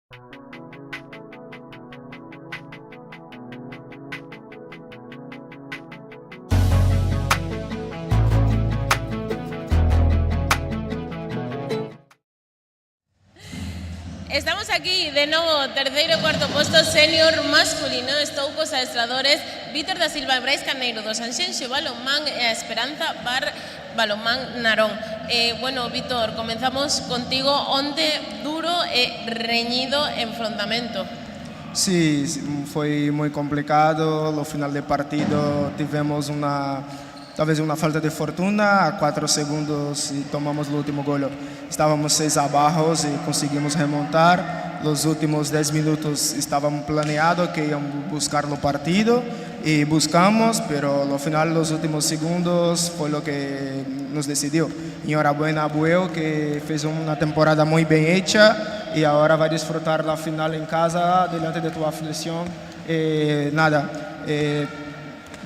Estamos aquí de novo, terceiro e cuarto posto senior masculino. Estou cos adestradores Vítor da Silva e Brais Carneiro do Sanxenxo Balonmán e a Esperanza Bar Balonmán Narón. Bueno, Vítor, comenzamos contigo. Onte duro e reñido enfrontamento. Sí, foi muy complicado. No final del partido tivemos talvez una falta de fortuna. A 4 segundos y tomamos el último gol. Estábamos 6 abajo y conseguimos remontar. Los últimos 10 minutos estaban planeados que íbamos a buscar el partido y buscamos, pero al final los últimos segundos fue lo que nos decidió. Enhorabuena a Bueu, que fez una temporada muy bien hecha y ahora va a disfrutar la final en casa delante de tu aflicción.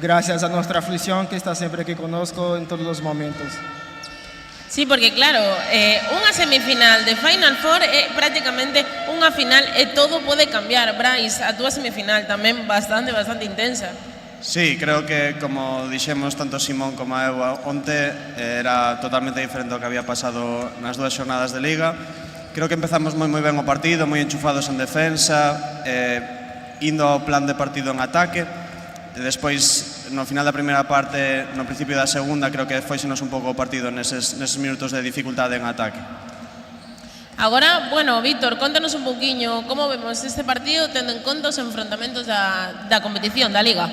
Gracias a nuestra aflicción que está siempre aquí conozco en todos los momentos. Sí, porque claro, unha semifinal de Final Four é prácticamente unha final e todo pode cambiar. Brais, a túa semifinal tamén bastante intensa. Sí, creo que, como dixemos tanto Simón como eu onte, era totalmente diferente do que había pasado nas dúas xornadas de Liga. Creo que empezamos moi ben o partido, moi enchufados en defensa, indo ao plan de partido en ataque. E despois, no final da primeira parte, no principio da segunda, creo que foisenos un pouco o partido neses minutos de dificultade en ataque. Agora, bueno, Vítor, contanos un pouquiño como vemos este partido tendo en conta os enfrontamentos da competición, da Liga.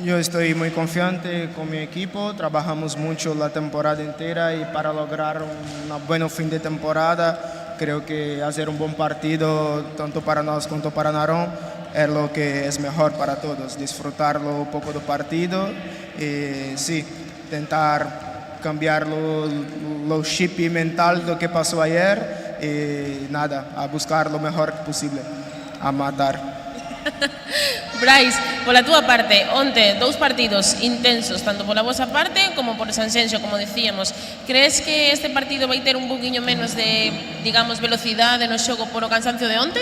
Yo estoy muy confiante con mi equipo, trabajamos mucho la temporada entera y para lograr un buen fin de temporada creo que hacer un buen partido tanto para nosotros como para Narón es lo que es mejor para todos, disfrutarlo un poco del partido y sí, intentar cambiar los chip mental de lo que pasó ayer y nada, a buscar lo mejor posible, a matar. Brais, pola túa parte, onte, 2 partidos intensos, tanto pola vosa parte como por Sanxenxo, como decíamos. Crees que este partido vai ter un poquinho menos de, digamos, velocidade no xogo por o cansancio de onte?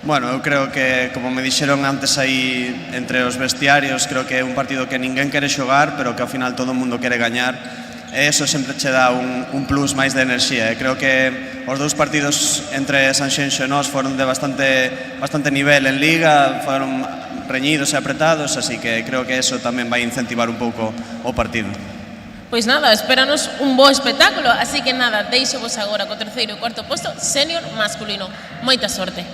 Bueno, eu creo que, como me dixeron antes aí entre os vestiarios, creo que é un partido que ninguén quere xogar, pero que ao final todo o mundo quere gañar. E eso sempre che dá un plus máis de enerxía. E creo que os 2 partidos entre Sanxenxo e nós foron de bastante nivel en Liga, foron reñidos e apretados, así que creo que eso tamén vai incentivar un pouco o partido. Pois nada, espéranos un bo espectáculo, así que nada, deixo-vos agora co terceiro e cuarto posto senior masculino. Moita sorte.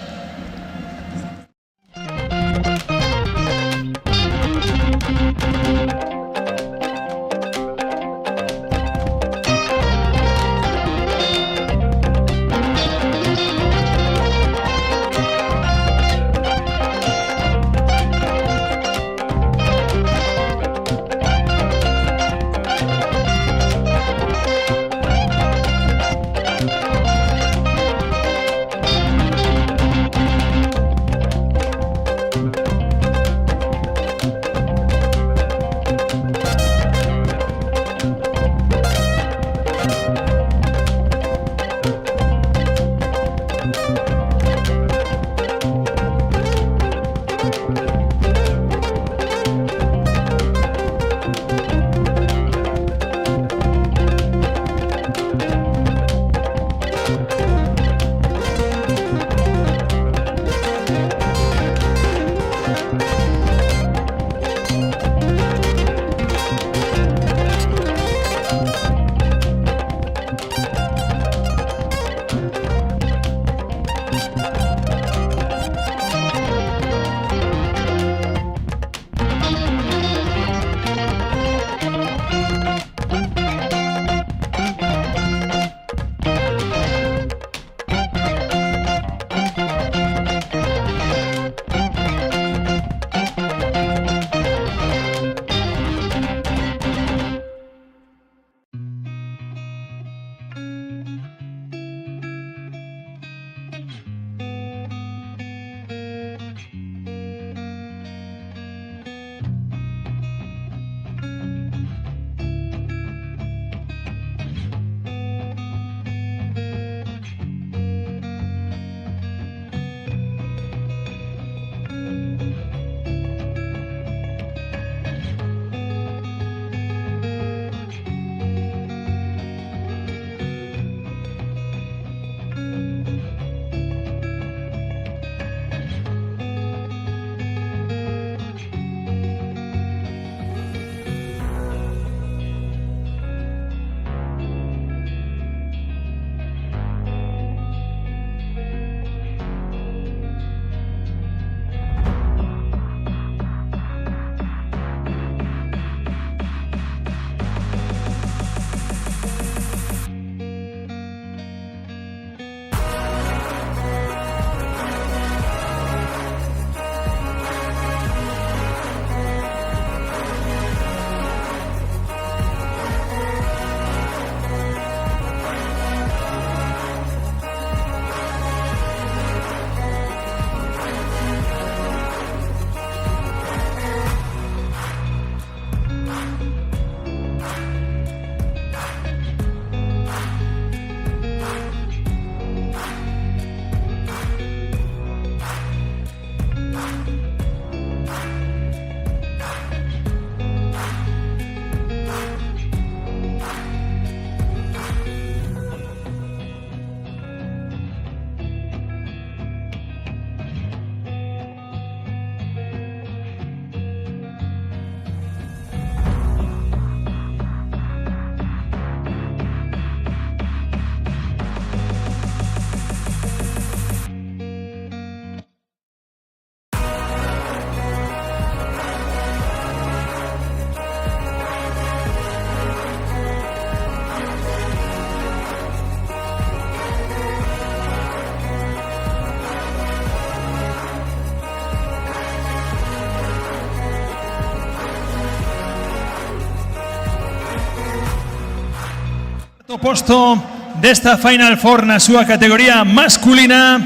Posto desta Final Four na súa categoría masculina,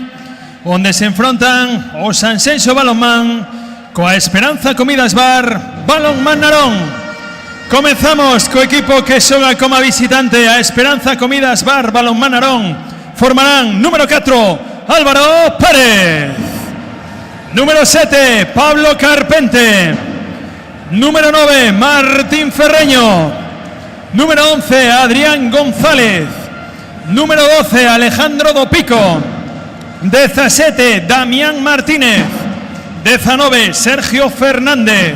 onde se enfrontan o Sanxenxo Balonmán coa Esperanza Comidas Bar Balonmán Narón. Comezamos co equipo que xoga como visitante a Esperanza Comidas Bar Balonmán Narón. Formarán número 4 Álvaro Pérez, número 7 Pablo Carpente, número 9 Martín Ferreño, número 11, Adrián González. Número 12, Alejandro Dopico. 17, Damián Martínez. 19, Sergio Fernández.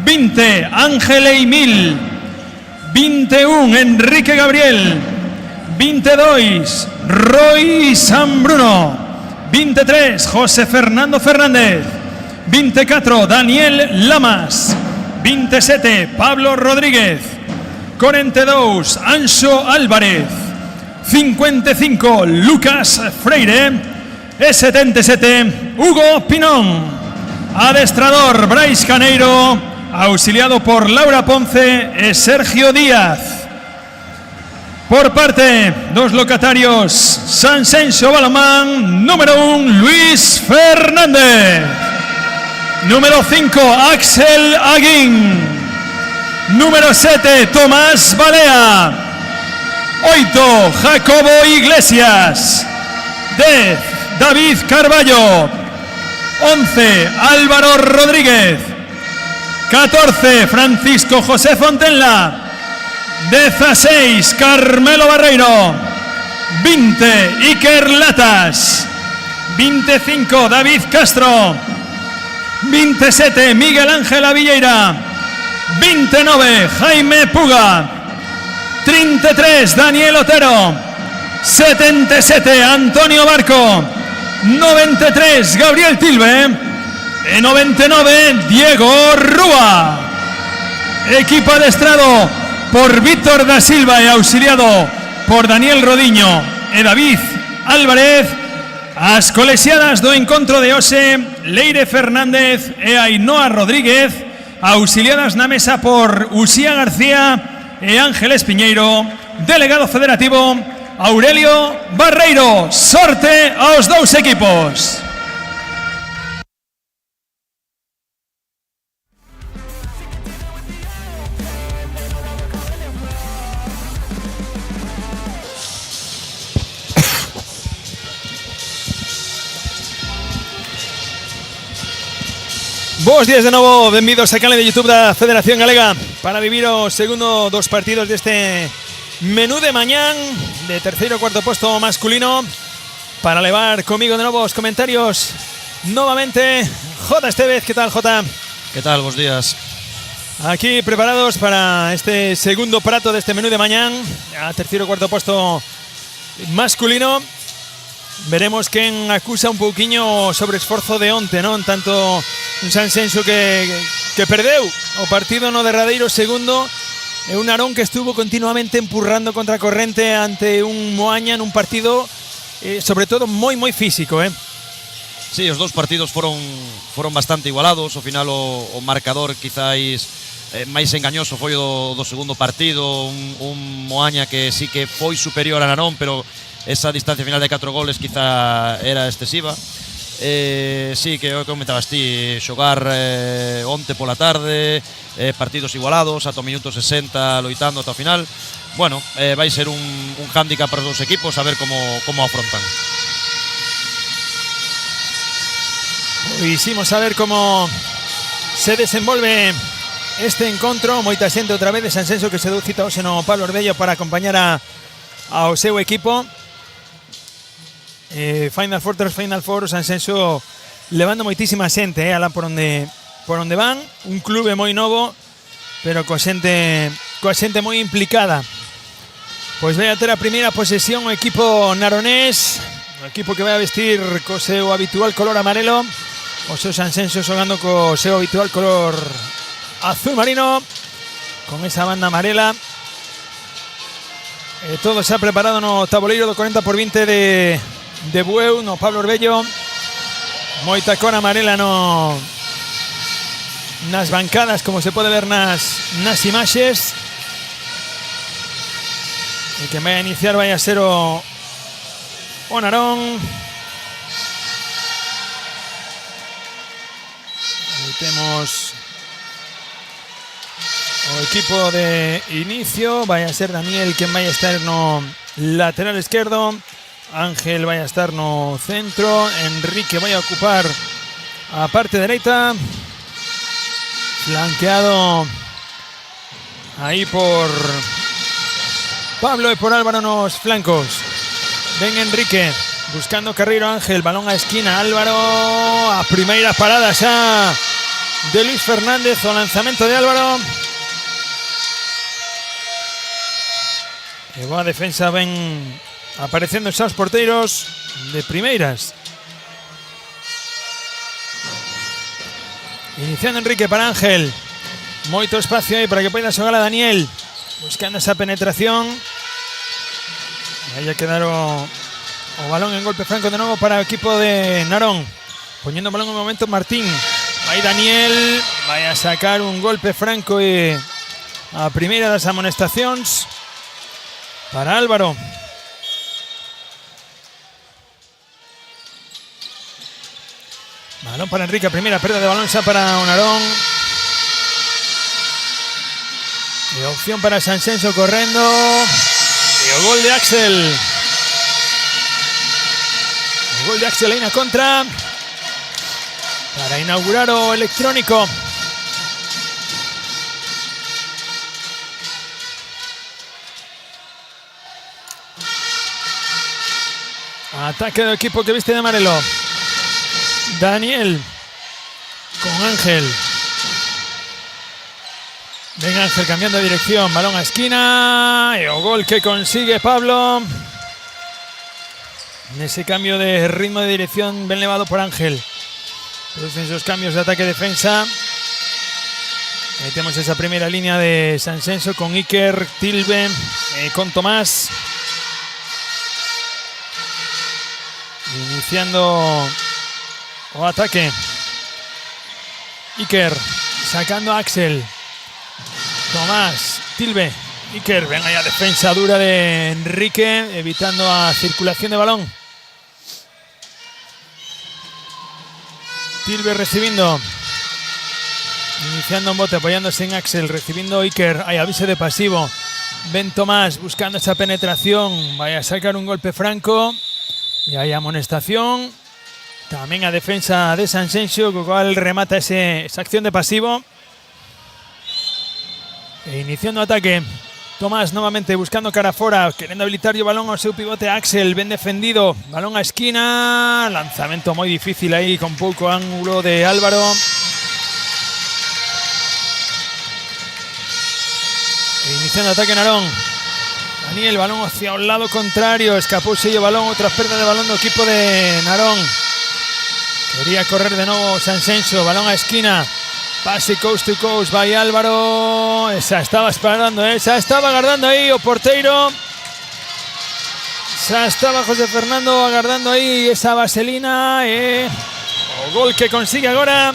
20, Ángel Eimil. 21, Enrique Gabriel. 22, Roy San Bruno. 23, José Fernando Fernández. 24, Daniel Lamas. 27, Pablo Rodríguez. 42, Anxo Álvarez. 55, Lucas Freire. E 77, Hugo Pinón. Adestrador, Brais Caneiro, auxiliado por Laura Ponce e Sergio Díaz. Por parte dos locatarios, Sanxenxo Balonmán, número 1, Luis Fernández. Número 5, Axel Aguín. Número 7, Tomás Balea. 8, Jacobo Iglesias. 10, David Carballo. 11, Álvaro Rodríguez. 14, Francisco José Fontenla. 16, Carmelo Barreiro. 20, Iker Latas. 25, David Castro. 27, Miguel Ángel Avilleira. 29, Jaime Puga. 33, Daniel Otero. 77, Antonio Barco. 93, Gabriel Tilbe. E 99, Diego Rúa. Equipo adestrado por Víctor da Silva e auxiliado por Daniel Rodiño e David Álvarez. As colexiadas do encontro de hoxe, Leire Fernández e Ainhoa Rodríguez, auxiliadas na mesa por Uxía García e Ángeles Piñeiro. Delegado federativo, Aurelio Barreiro. Sorte aos dous equipos. Bos días de novo, benvidos a canal de YouTube da Federación Galega para vivir o segundo dos partidos deste menú de mañán de terceiro e cuarto posto masculino. Para levar comigo de novo os comentarios novamente Jota Estevez. ¿Qué tal, Jota? ¿Qué tal? Bos días. Aquí preparados para este segundo prato deste menú de mañán a terceiro e cuarto posto masculino. Veremos quen acusa un pouquiño sobre esforzo de onte, non? Tanto un Sanxenxo que perdeu o partido no derradeiro segundo e un Narón que estuvo continuamente empurrando contra a corrente ante un Moaña nun partido sobre todo moi físico, Sí, os dous partidos foron bastante igualados. Ao final o marcador quizáis máis engañoso foi o do segundo partido, un Moaña que sí que foi superior a Narón, pero esa distancia final de 4 goles quizá era excesiva. Sí, que o que comentabas ti, xogar onte pola tarde, partidos igualados ata o minuto 60 loitando ata o final. Bueno, vai ser un hándicap para os dous equipos, a ver como afrontan. Pois a ver como se desenvolve este encontro. Moita xente outra vez de Sanxenxo que se deu cita hoxe no Pablo Orbello para acompañar ao seu equipo. Final Four tras Final Four, o Sanxenxo levando moitísima xente alá por onde van. Un clube moi novo, pero coa xente moi implicada. Pois vai a ter a primeira posesión o equipo naronés, o equipo que vai a vestir co seu habitual color amarelo, o seu Sanxenxo xogando co seu habitual color azul marino, con esa banda amarela. Todo xa preparado no tabuleiro do 40x20 de Bueu, no Pablo Orbello. Moita cor amarela nas bancadas, como se pode ver nas imaxes. Y que vaya a iniciar vaya a ser o Narón. Ahí tenemos o equipo de inicio. Vaya a ser Daniel quien vaya a estar no lateral izquierdo. Ángel vaya a estar no centro. Enrique vaya a ocupar a parte derecha. Flanqueado ahí por Pablo y por Álvaro nos flancos. Ven Enrique buscando carrero Ángel. Balón a esquina. Álvaro a primeras paradas ya de Luis Fernández. O lanzamiento de Álvaro. Llegó a defensa. Ven apareciendo esos porteros de primeiras. Iniciando Enrique para Ángel. Moito espacio aí para que pueda xogar a Daniel. Buscando esa penetración. Ahí a quedar o balón en golpe franco de nuevo para el equipo de Narón. Poniendo balón en un momento Martín. Ahí Daniel. Vaya a sacar un golpe franco y a primeira das amonestacións para Álvaro. Balón para Enrique, primera pérdida de balón xa para Narón. Y opción para Sanxenxo correndo. Y el gol de Axel. El gol de Axel ahí na contra. Para inaugurar o electrónico. Ataque del equipo que viste de amarelo. Daniel con Ángel. Venga Ángel cambiando de dirección. Balón a esquina. Y el gol que consigue Pablo. En ese cambio de ritmo de dirección bien elevado por Ángel. Producen esos cambios de ataque-defensa. Ahí tenemos esa primera línea de Sanxenxo con Iker, Tilbe, con Tomás. Iniciando o ataque. Iker sacando a Axel. Tomás, Tilbe, Iker. Venga ya defensa dura de Enrique, evitando a circulación de balón. Tilbe recibiendo. Iniciando un bote, apoyándose en Axel, recibiendo Iker. Hay aviso de pasivo. Ben Tomás buscando esa penetración. Vaya a sacar un golpe franco. Y hay amonestación. También a defensa de Sanxenxo, con cual remata esa acción de pasivo. E iniciando ataque. Tomás nuevamente buscando cara fora, queriendo habilitar el balón a su pivote Axel, bien defendido. Balón a esquina. Lanzamiento muy difícil ahí con poco ángulo de Álvaro. Iniciando ataque Narón. Daniel, balón hacia un lado contrario. Escapó sello balón, otra pérdida de balón del equipo de Narón. Quería correr de nuevo Sanxenxo. Balón a esquina. Pase coast to coast. Va Álvaro. Esa estaba esperando, esa estaba aguardando ahí o porteiro. Esa estaba José Fernando aguardando ahí esa vaselina. O gol que consigue ahora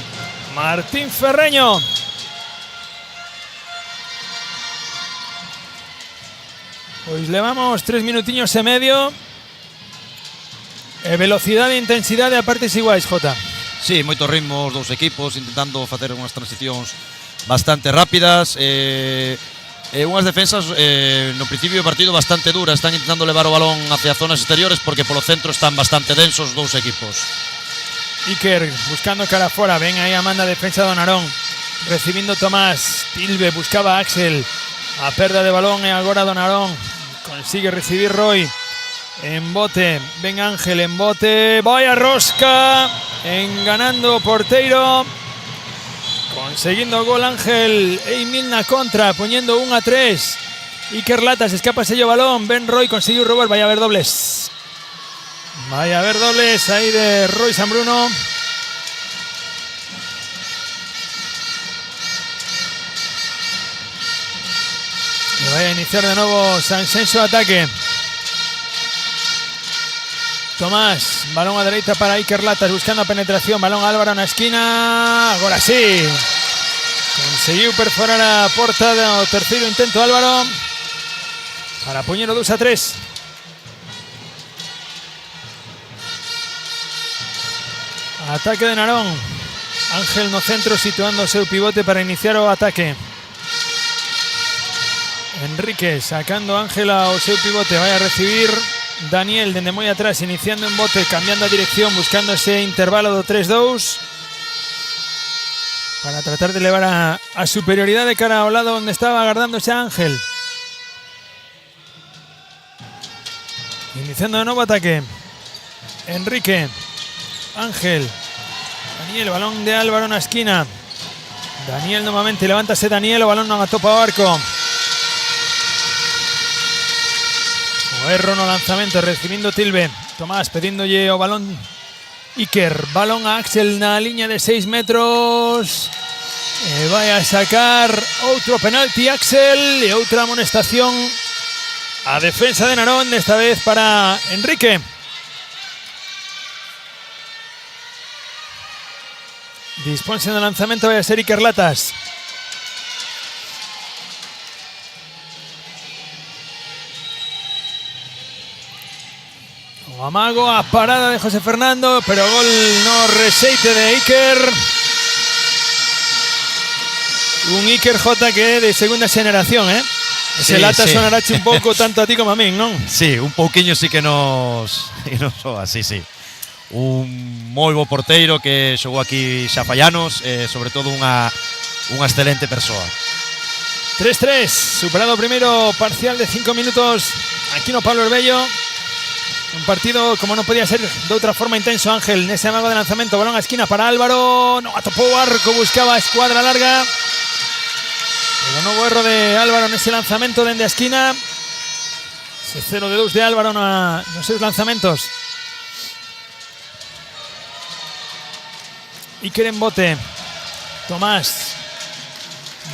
Martín Ferreño. Pues levamos 3 minutinhos e medio. Velocidade e intensidade a partes iguais, Jota. Sí, moitos ritmos dos equipos intentando facer unhas transicións bastante rápidas. Unhas defensas no principio do partido bastante duras. Están intentando levar o balón hacia zonas exteriores porque polo centro están bastante densos os dous equipos. Iker buscando cara fora. Ven aí a manda defensa do Narón. Recibindo Tomás. Tilbe buscaba a Axel. A perda de balón e agora do Narón. Consigue recibir Roy. En bote, ven Ángel en bote, vaya rosca, enganando porteiro, consiguiendo gol Ángel, Emil na contra, poniendo 1-3, Iker Latas, escapa sello balón, ven Roy, consiguió robar, vaya a haber dobles. Vaya a haber dobles ahí de Roy San Bruno. Y vaya a iniciar de nuevo Sanxenxo ataque. Tomás, balón a derecha para Iker Latas, buscando a penetración, balón a Álvaro na esquina, agora sí. Conseguiu perforar a porta do terceiro intento Álvaro. para poñer o 2-3. Ataque de Narón. Ángel no centro situando o seu pivote para iniciar o ataque. Enrique sacando Ángel ao seu pivote. Vai a recibir Daniel dende moi atrás, iniciando en bote, cambiando a dirección, buscando ese intervalo do 3-2 para tratar de levar a superioridade cara ao lado onde estaba agardándose a Ángel. Iniciando de novo ataque. Enrique, Ángel, Daniel, balón de Álvaro na esquina. Daniel nuevamente, levántase Daniel, o balón non atopa o arco. O erro no lanzamento, recibindo Tilbe. Tomás pedíndolle o balón Iker. Balón a Axel na liña de 6 metros. Vai a sacar outro penalti Axel e outra amonestación a defensa de Narón, desta vez para Enrique. Disponse no lanzamento, vai a ser Iker Latas. O amago, a parada de José Fernando, pero gol no rexeite de Iker. Un Iker J que é de segunda xeneración, Ese Sí, Latas sí. sonarache un pouco tanto a ti como a min, non? Sí, un pouquiño sí que nos soa, sí. Un moi bo porteiro que xogou aquí xa fallanos, sobre todo unha excelente persoa. 3-3, superado o primeiro parcial de 5 minutos aquí no Pablo Herbello. Un partido como non podía ser de outra forma intenso. Ángel nese amago de lanzamento, balón a esquina para Álvaro, non atopou o arco, buscaba a escuadra larga. Pero novo erro de Álvaro nese lanzamento dende a esquina. Ese 0-2 de Álvaro nos seus lanzamentos. Iker en bote. Tomás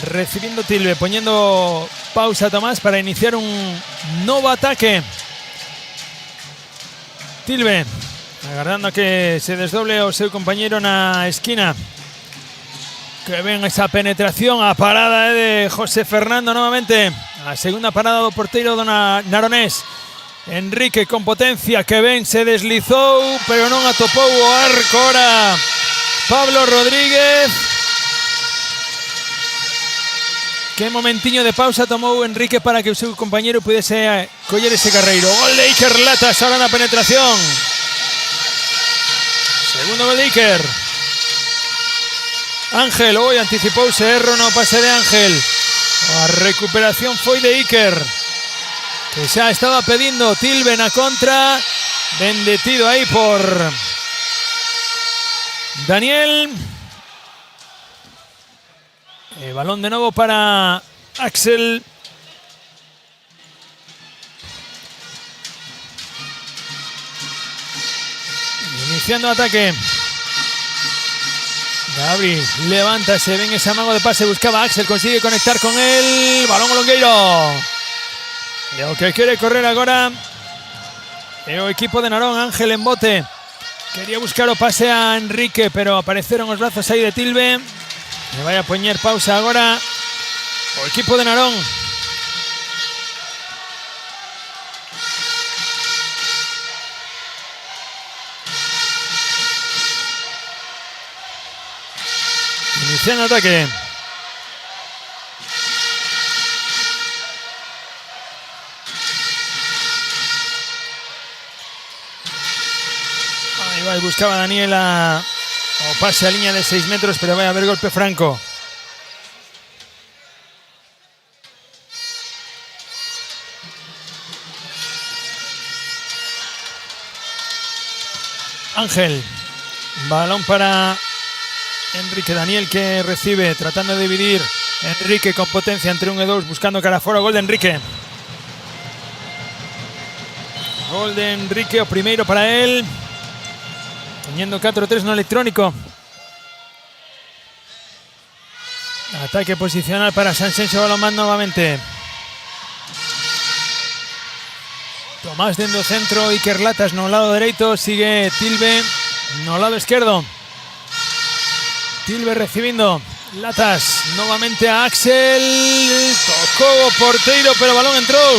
recibiendo Tilbe, poniendo pausa a Tomás para iniciar un novo ataque. Tilbe agardando a que se desdoble o seu compañeiro na esquina. Que ven esa penetración, a parada de José Fernando novamente. A segunda parada do porteiro do Naronés. Enrique con potencia, que ven, se deslizou, pero non atopou o arco. Ahora Pablo Rodríguez. Que momentiño de pausa tomou Enrique para que o seu compañeiro pudese coller ese carreiro. Gol de Iker Latas ahora na penetración. Segundo gol de Iker. Ángel, hoy anticipouse, erro no pase de Ángel. A recuperación foi de Iker, que xa estaba pedindo Tilbe na contra. Ben detido aí por Daniel. Balón de novo para Axel. Iniciando ataque. Gabri levántase, ven ese amago de pase, buscaba Axel, consigue conectar con él. Balón ao longueiro. E o que quere correr agora é o equipo de Narón. Ángel en bote. Quería buscar o pase a Enrique, pero apareceron os brazos aí de Tilbe. Me vai a poñer pausa agora o equipo de Narón. Iniciando ataque. Ahí va, buscaba Daniela o pase a línea de 6 metros, pero va a haber golpe franco. Ángel, balón para Enrique. Daniel que recibe, tratando de dividir. Enrique con potencia entre 1 e 2, buscando cara fora. Gol de Enrique. Gol de Enrique, o primeiro para él. Teniendo 4-3 no electrónico. Ataque posicional para Sanxenxo Balonmán novamente. Tomás dentro centro, Iker Latas no lado dereito, sigue Tilbe no lado izquierdo. Tilbe recibiendo, Latas novamente a Axel, tocó o porteiro, pero o balón entrou.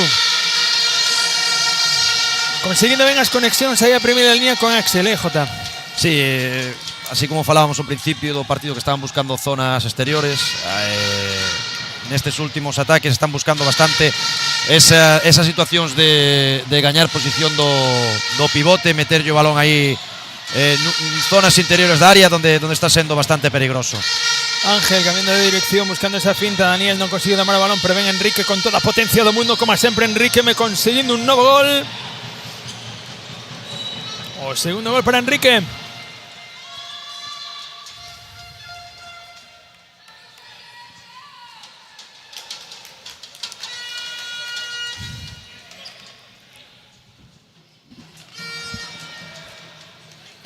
conseguindo ben as conexións aí a primeira línea con Axel, Jota. Sí, así como falábamos ao principio do partido que estaban buscando zonas exteriores, nestes últimos ataques están buscando bastante esas situacións de gañar posición do pivote, meterlle o balón aí zonas interiores da área donde está sendo bastante peligroso. Ángel cambiando de dirección, buscando esa finta. Daniel non consigue tomar o balón, pero ven Enrique con toda a potencia do mundo, como sempre. Enrique me conseguindo un novo gol. O segundo gol para Enrique.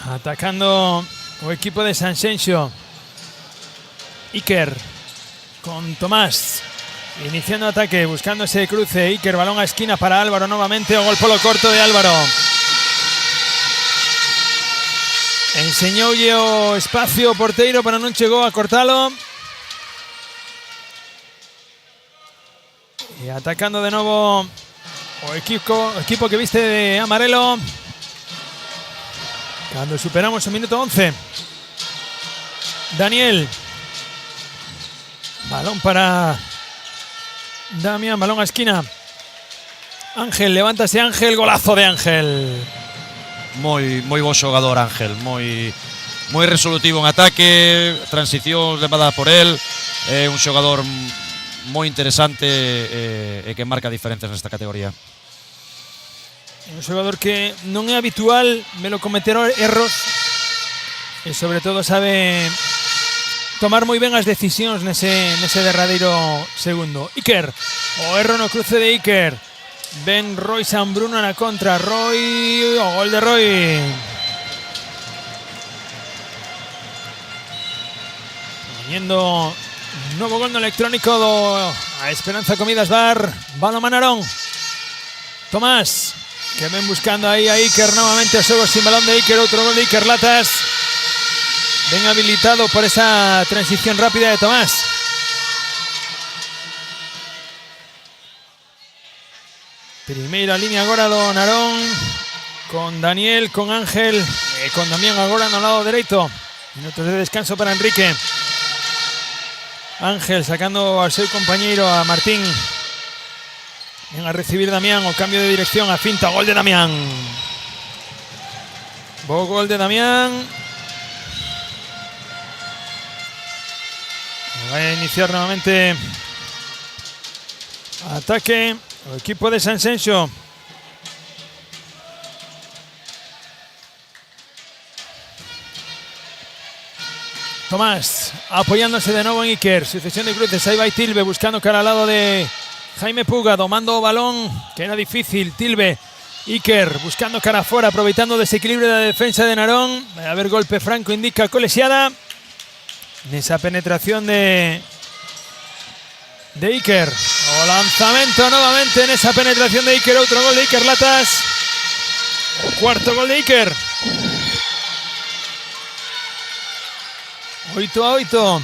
Atacando o equipo de Sanxenxo. Iker con Tomás iniciando ataque, buscando ese cruce. Iker, balón a esquina para Álvaro nuevamente. O gol polo corto de Álvaro. Enseñoulle o espacio o porteiro, pero non chegou a cortalo. E atacando de novo o equipo que viste de amarelo. Cando superamos o minuto 11. Daniel. Balón para Damián, balón a esquina. Ángel, levántase Ángel, golazo de Ángel. Moi bo xogador Ángel, moi resolutivo en ataque, transición levada por él, un xogador moi interesante e que marca diferencias nesta categoría. Un xogador que non é habitual velo cometer erros e sobre todo sabe tomar moi ben as decisións nese derradeiro segundo. Iker, o erro no cruce de Iker. Ben Roy San Bruno na contra. Roy, o gol de Roy. Poniendo novo gol no electrónico a Esperanza Comidas Bar. Balón Manarón. Tomás, que ven buscando aí a Iker novamente. O xogo sin balón de Iker. Outro gol de Iker Latas. Ben habilitado por esa transición rápida de Tomás. Primeira línea agora do Narón, con Daniel, con Ángel e con Damián agora no lado dereito. Minutos de descanso para Enrique. Ángel sacando ao seu compañeiro, a Martín. Ven a recibir Damián, o cambio de dirección, a finta, gol de Damián. Bo gol de Damián. Vai a iniciar nuevamente ataque o equipo de Sanxenxo. Tomás apoyándose de nuevo en Iker. Sucesión de cruces. Ahí va Tilbe buscando cara al lado de Jaime Puga. Domando o balón, que era difícil. Tilbe. Iker buscando cara afuera, aprovechando o desequilibrio da defensa de Narón. A ver, golpe franco, indica colexiada. Nesa penetración de Iker. O lanzamento novamente en esa penetración de Iker. Outro gol de Iker Latas. O cuarto gol de Iker. 8-8.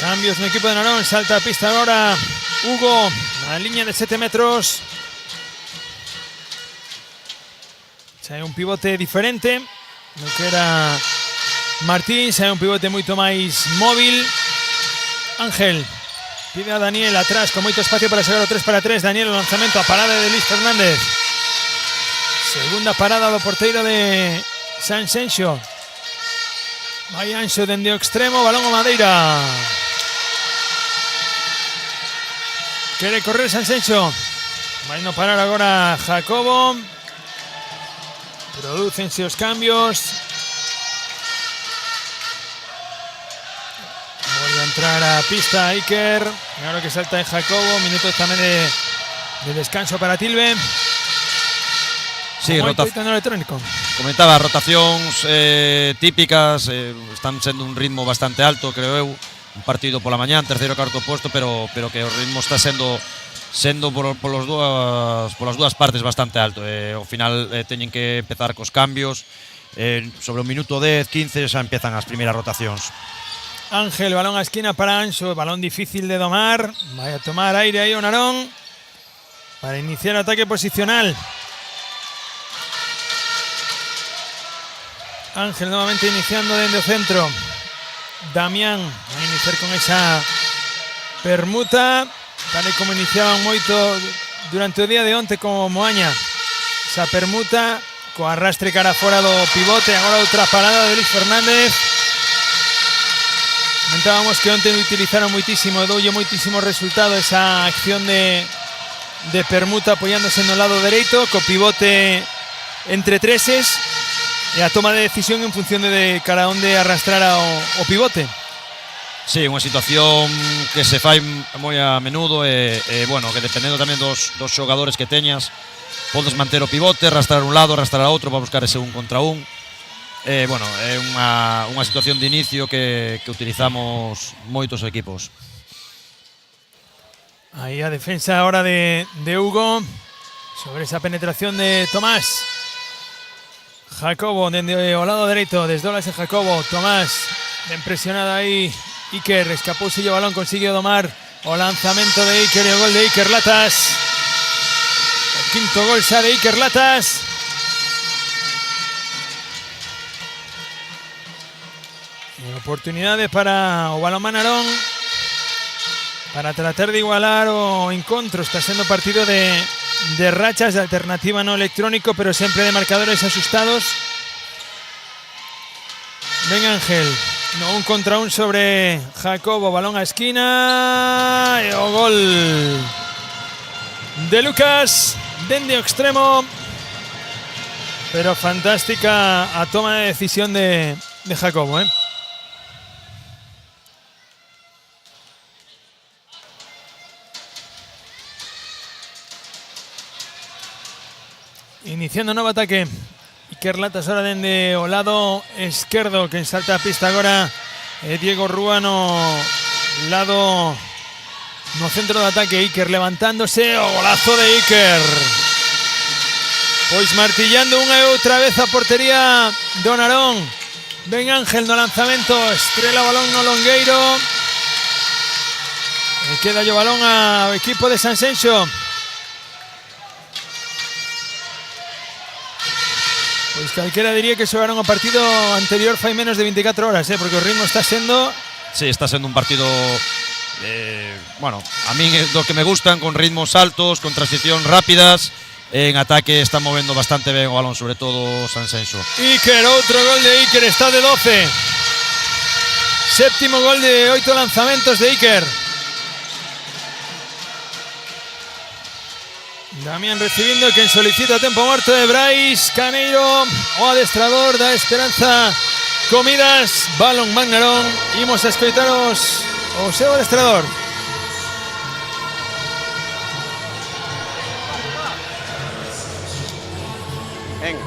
Cambios no equipo de Narón. Salta a pista ahora Hugo. A línea de 7 metros. Sai un pivote diferente no que era Martín. Sai un pivote moito máis móvil. Ángel pide a Daniel atrás con moito espacio para sacar o 3-3. Daniel, o lanzamento a parada de Luis Fernández. Segunda parada do porteiro de Sanxenxo. Vai Anxo dende o extremo, balón o Madeira. Quere correr Sanxenxo. Vai no parar agora Jacobo. Prodúcense os cambios. Vuelve a entrar a pista Iker. Ahora que salta en Jacobo. Minutos tamén de descanso para Tilbe. Sí, electrónico. Comentaba, rotacións típicas, están sendo un ritmo bastante alto, creo eu. Un partido pola mañán, terceiro e cuarto posto, pero que o ritmo está sendo polas dúas partes bastante alto. Ao final teñen que empezar cos cambios. Sobre o minuto 10, 15 xa empiezan as primeiras rotacións. Ángel, balón a esquina para Anxo, balón difícil de domar. Vaya a tomar aire ahí Onarón para iniciar ataque posicional. Ángel nuevamente iniciando desde el centro. Damián va a iniciar con esa permuta, tal y como iniciaban moito durante o día de onte como Moaña. Esa permuta co arrastre cara fora do pivote, agora outra parada de Luis Fernández. Comentábamos que onte utilizaron moitísimo, doulle moitísimo resultado esa acción de permuta apoiándose no lado dereito, co pivote entre treses e a toma de decisión en función de cara onde arrastrar o pivote. Sí, unha situación que se fai moi a menudo e bueno, que dependendo tamén dos xogadores que teñas, podes manter o pivote, arrastrar un lado, arrastrar a outro para buscar ese un contra un. Bueno, é unha situación de inicio que utilizamos moitos equipos. Aí a defensa ahora de Hugo sobre esa penetración de Tomás. Jacobo dende o lado dereito, desdola ese Jacobo. Tomás, ben presionado aí. Iker escapouse o balón, consigue domar o lanzamento de Iker e o gol de Iker Latas. O quinto gol xa de Iker Latas. E oportunidade para o balonmán Narón para tratar de igualar o encontro. Está sendo partido de rachas, de alternativa no electrónico, pero sempre de marcadores asustados. Ben Ángel, no un contra un sobre Jacobo, balón a esquina e o gol de Lucas dende o extremo, pero fantástica a toma de decisión de Jacobo, Iniciando novo ataque. Iker Latas ahora dende o lado esquerdo, que salta a pista agora Diego Rúa no lado no centro de ataque. Iker levantándose, o golazo de Iker, pois martillando unha e outra vez a portería do Narón. Ben Ángel no lanzamento, estrela o balón no longueiro e queda o balón ao equipo de Sanxenxo. Pois calquera diría que xogaron o partido anterior fai menos de 24 horas, porque o ritmo está sendo... Sí, está sendo un partido, bueno, a min é do que me gustan, con ritmos altos, con transicións rápidas. En ataque está movendo bastante ben o balón, sobre todo Sanxenxo. Iker, outro gol de Iker, está de 12. Séptimo gol de 8 lanzamentos de Iker. Damián recibiendo, quen solicita tempo muerto de Brais Caneiro, o adestrador da Esperanza Comidas, Balonmán Narón. Imos a escoitaros o seu adestrador. Venga,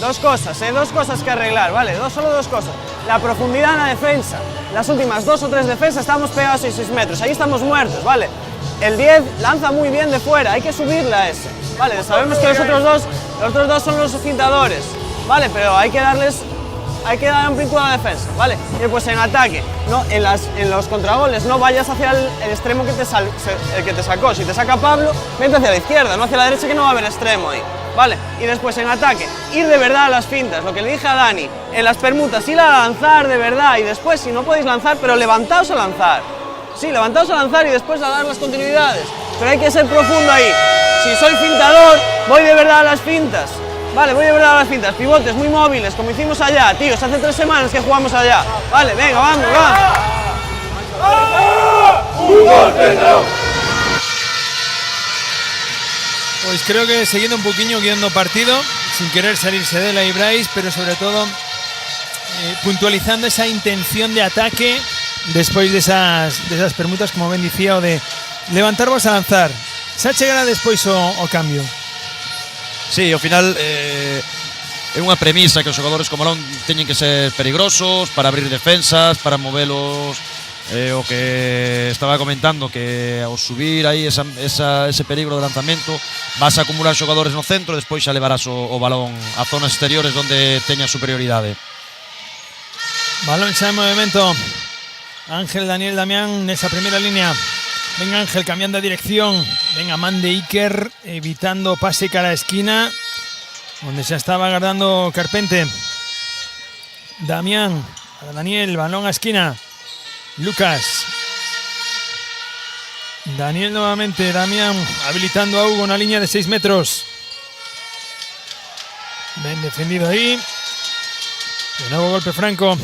dos cosas que arreglar, ¿vale? Solo dos cosas. La profundidad en la defensa. Las últimas 2 o 3 defensas estamos pegados a 6 metros, ahí estamos muertos, ¿vale? El 10 lanza muy bien de fuera, hay que subirla a ese, ¿vale? Sabemos que los otros dos son los fintadores, ¿vale? Pero hay que dar amplitud a la defensa, ¿vale? Y pues en ataque, no, en los contragoles, no vayas hacia el extremo que te sacó. Si te saca Pablo, vete hacia la izquierda, no hacia la derecha, que no va a haber extremo ahí, ¿vale? Y después en ataque, ir de verdad a las fintas, lo que le dije a Dani, en las permutas, ir a lanzar de verdad, y después, si no podéis lanzar, pero levantaos a lanzar. Sí, levantaos a lanzar y después a dar las continuidades, pero hay que ser profundo ahí. Si soy fintador, voy de verdad a las fintas, vale, voy de verdad a las fintas, pivotes muy móviles, como hicimos allá, tíos, hace 3 semanas que jugamos allá, vale, venga, vamos, Pues creo que siguiendo un poquinho guiando partido, sin querer salirse de la Ibrais, pero sobre todo puntualizando esa intención de ataque despois de esas permutas, como ben dicía, o de levantarvos a lanzar. Xa chegará despois o cambio. Sí, ao final é unha premisa que os xogadores como Narón teñen que ser peligrosos para abrir defensas, para movelos, o que estaba comentando, que ao subir aí ese peligro de lanzamento vas a acumular xogadores no centro, despois xa levarás o balón a zonas exteriores onde teña superioridade. Balón xa en movimento Ángel, Daniel, Damián en esa primera línea. Venga Ángel cambiando de dirección. Venga man de Iker evitando pase cara a esquina, donde se estaba guardando Carpente. Damián para Daniel, balón a esquina. Lucas. Daniel nuevamente, Damián habilitando a Hugo, una línea de 6 metros. Bien defendido ahí. De nuevo golpe franco.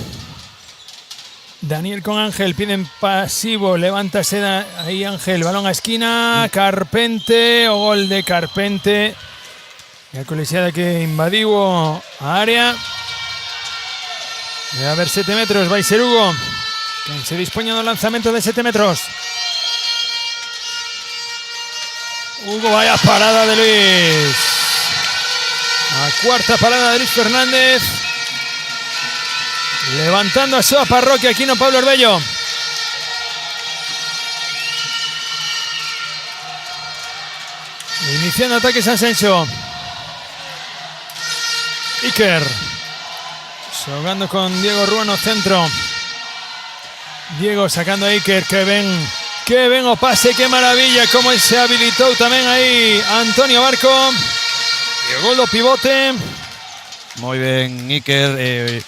Daniel con Ángel, piden pasivo, levántase ahí Ángel, balón a esquina, Carpente, o gol de Carpente. La colisiada que invadiu a área. Debe haber 7 metros, vai ser Hugo, que se dispone de un lanzamiento de 7 metros. Hugo, vaya parada de Luis. La cuarta parada de Luis Fernández. Levantando a su parroquia aquí, no Pablo Orbello. Iniciando ataque San Senso. Iker. Jugando con Diego Ruano centro. Diego sacando a Iker. Que ven o pase, qué maravilla. Cómo se habilitó también ahí Antonio Barco. Y el gol do pivote. Moi ben Iker.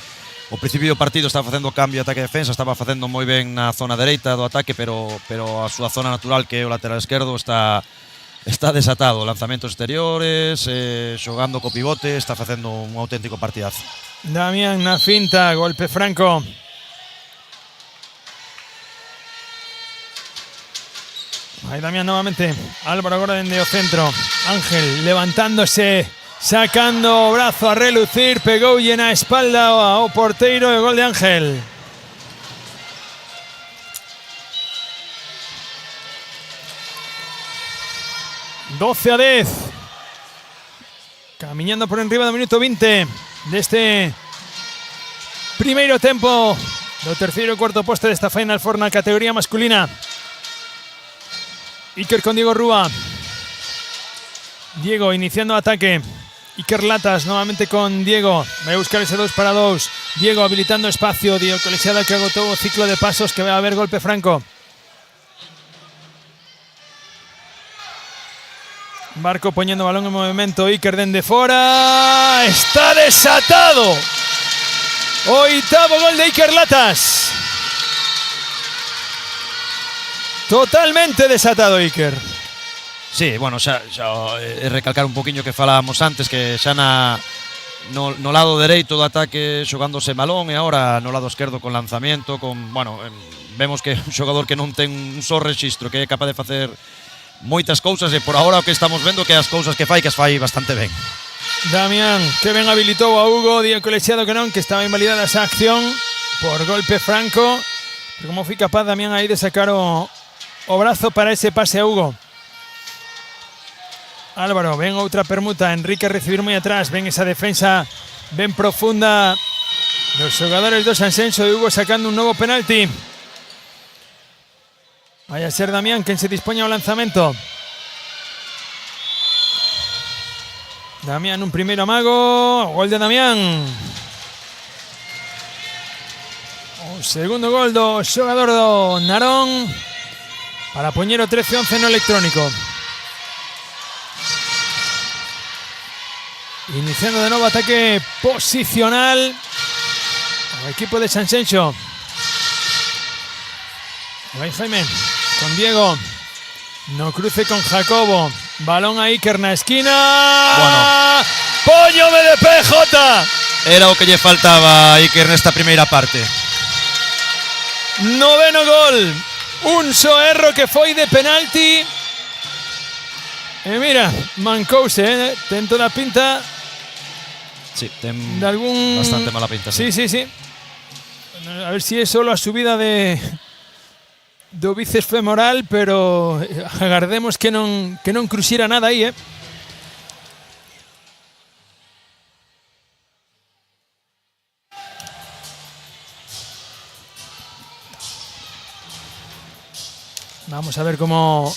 O principio do partido estaba facendo cambio ataque-defensa, estaba facendo moi ben na zona dereita do ataque, pero a súa zona natural, que é o lateral esquerdo, está desatado. Lanzamentos exteriores, xogando co pivote, está facendo un auténtico partidazo. Damián na finta, golpe franco. Ahí Damián nuevamente. Álvaro agora dende o centro. Ángel levantándose, sacando brazo a relucir, pegou na espalda ao porteiro e gol de Ángel. (12-10). Camiñando por enriba do minuto 20 deste primeiro tempo do terceiro e cuarto posto desta Final Four na categoría masculina. Iker con Diego Rúa. Diego iniciando ataque. Iker Latas nuevamente con Diego. Va a buscar ese 2 para 2. Diego habilitando espacio. Diego Colesiada que agotó un ciclo de pasos, que va a haber golpe franco. Barco poniendo balón en movimiento. Iker dende fora. Está desatado. Oitavo gol de Iker Latas. Totalmente desatado Iker. Sí, bueno, xa recalcar un poquinho que falábamos antes, que xa no lado dereito do ataque xogándose balón, e agora no lado esquerdo con lanzamiento, vemos que é un xogador que non ten un só rexistro, que é capaz de facer moitas cousas, e por agora o que estamos vendo que as cousas que fai bastante ben. Damián, que ben habilitou a Hugo, Diego Colesiado que non, que estaba invalidada esa acción por golpe franco, pero como foi capaz Damián aí de sacar o brazo para ese pase a Hugo. Álvaro, ven outra permuta, Enrique a recibir moi atrás, ven esa defensa ben profunda dos xogadores do San Senso, de Hugo sacando un novo penalti. Vai a ser Damián quen se dispoña ao lanzamento. Damián un primeiro amago, gol de Damián. O segundo gol do xogador do Narón para poñer o 13-11 no electrónico. Iniciando de novo ataque posicional o equipo de San Senso. Vai Jaime con Diego. No cruce con Jacobo. Balón a Iker na esquina. Bueno. ¡Póñome de PJ! Era o que lle faltaba a Iker nesta primeira parte. Noveno gol. Un só erro que foi de penalti. E mira, mancouse, ten toda a pinta. Sí, ten de algún... bastante mala pinta. Sí. A ver si é solo a subida do bíceps femoral, pero agardemos que non cruxira nada aí, Vamos a ver cómo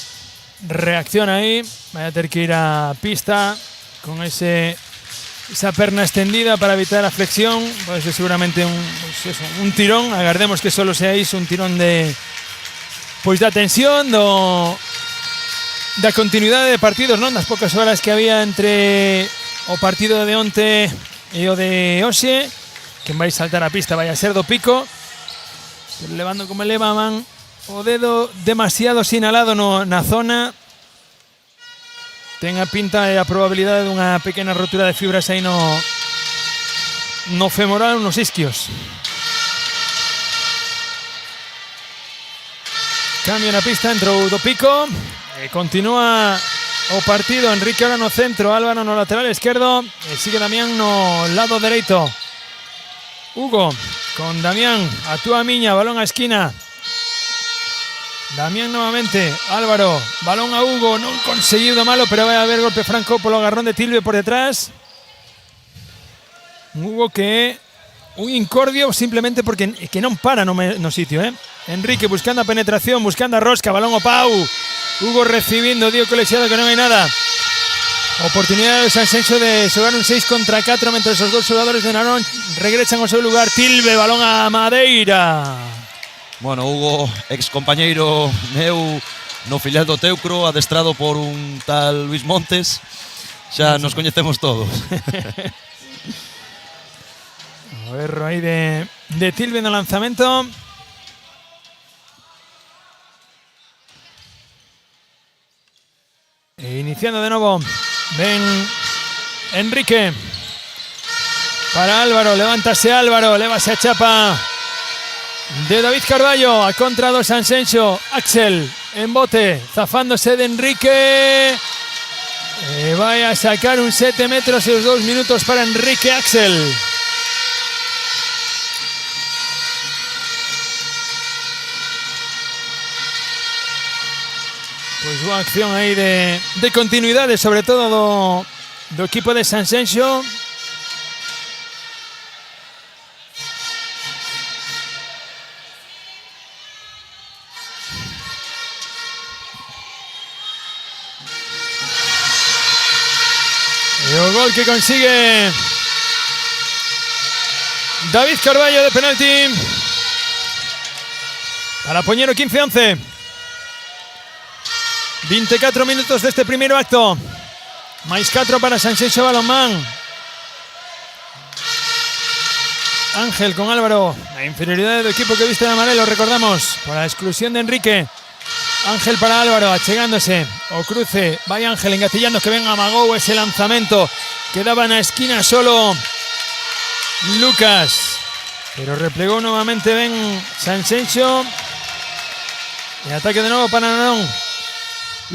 reacciona ahí. Vai a ter que ir a pista con ese esa perna extendida para evitar a flexión. Pode ser seguramente un tirón. Agardemos que solo sea iso, un tirón da tensión, da continuidade de partidos, non? Das poucas horas que había entre o partido de onte e o de hoxe. Quen vai saltar a pista vai a ser do Pico, pero levando como levaban o dedo demasiado sinalado na zona. Ten a pinta e a probabilidade dunha pequena rotura de fibras aí no femoral, nos isquios. Cambio na pista, entrou do Pico e continúa o partido. Enrique ahora no centro, Álvaro no lateral esquerdo e sigue Damián no lado dereito. Hugo con Damián, a túa miña, balón a esquina. Damián nuevamente, Álvaro, balón a Hugo, non conseguido malo, pero vai a haber golpe franco polo agarrón de Tilbe por detrás. Hugo que é un incordio simplemente porque que non para no sitio, Enrique buscando a penetración, buscando a rosca, balón ao pau. Hugo recibindo, dio colexiado que non hai nada. Oportunidade de Sanxenxo de xogar un 6 contra 4 mentre os dos xogadores de Narón regresan ao seu lugar. Tilbe, balón a Madeira. Bueno, Hugo, ex compañeiro meu no filial do Teucro, adestrado por un tal Luis Montes. Xa nos coñecemos todos. O erro aí de Tilbe no lanzamento. E iniciando de novo. Ven Enrique. Para Álvaro, levántase Álvaro, levase a chapa de David Carballo, a contra do Sanxenxo. Axel en bote, zafándose de Enrique. Vai a sacar un 7 metros e os 2 minutos para Enrique Axel. Pois boa acción aí de continuidade, sobre todo do equipo de Sanxenxo. E o gol que consigue David Carballo de penalti para poñer o 15-11. 24 minutos deste primeiro acto. Mais 4 para Sanxenxo Balonmán. Ángel con Álvaro. A inferioridade do equipo que viste de amarelo, recordamos, por a exclusión de Enrique. Ángel para Álvaro, achegándose o cruce, vai Ángel engatillando, que ben amagou ese lanzamento, quedaba na esquina solo Lucas, pero replegou novamente ben Sanxenxo e ataque de novo para Narón.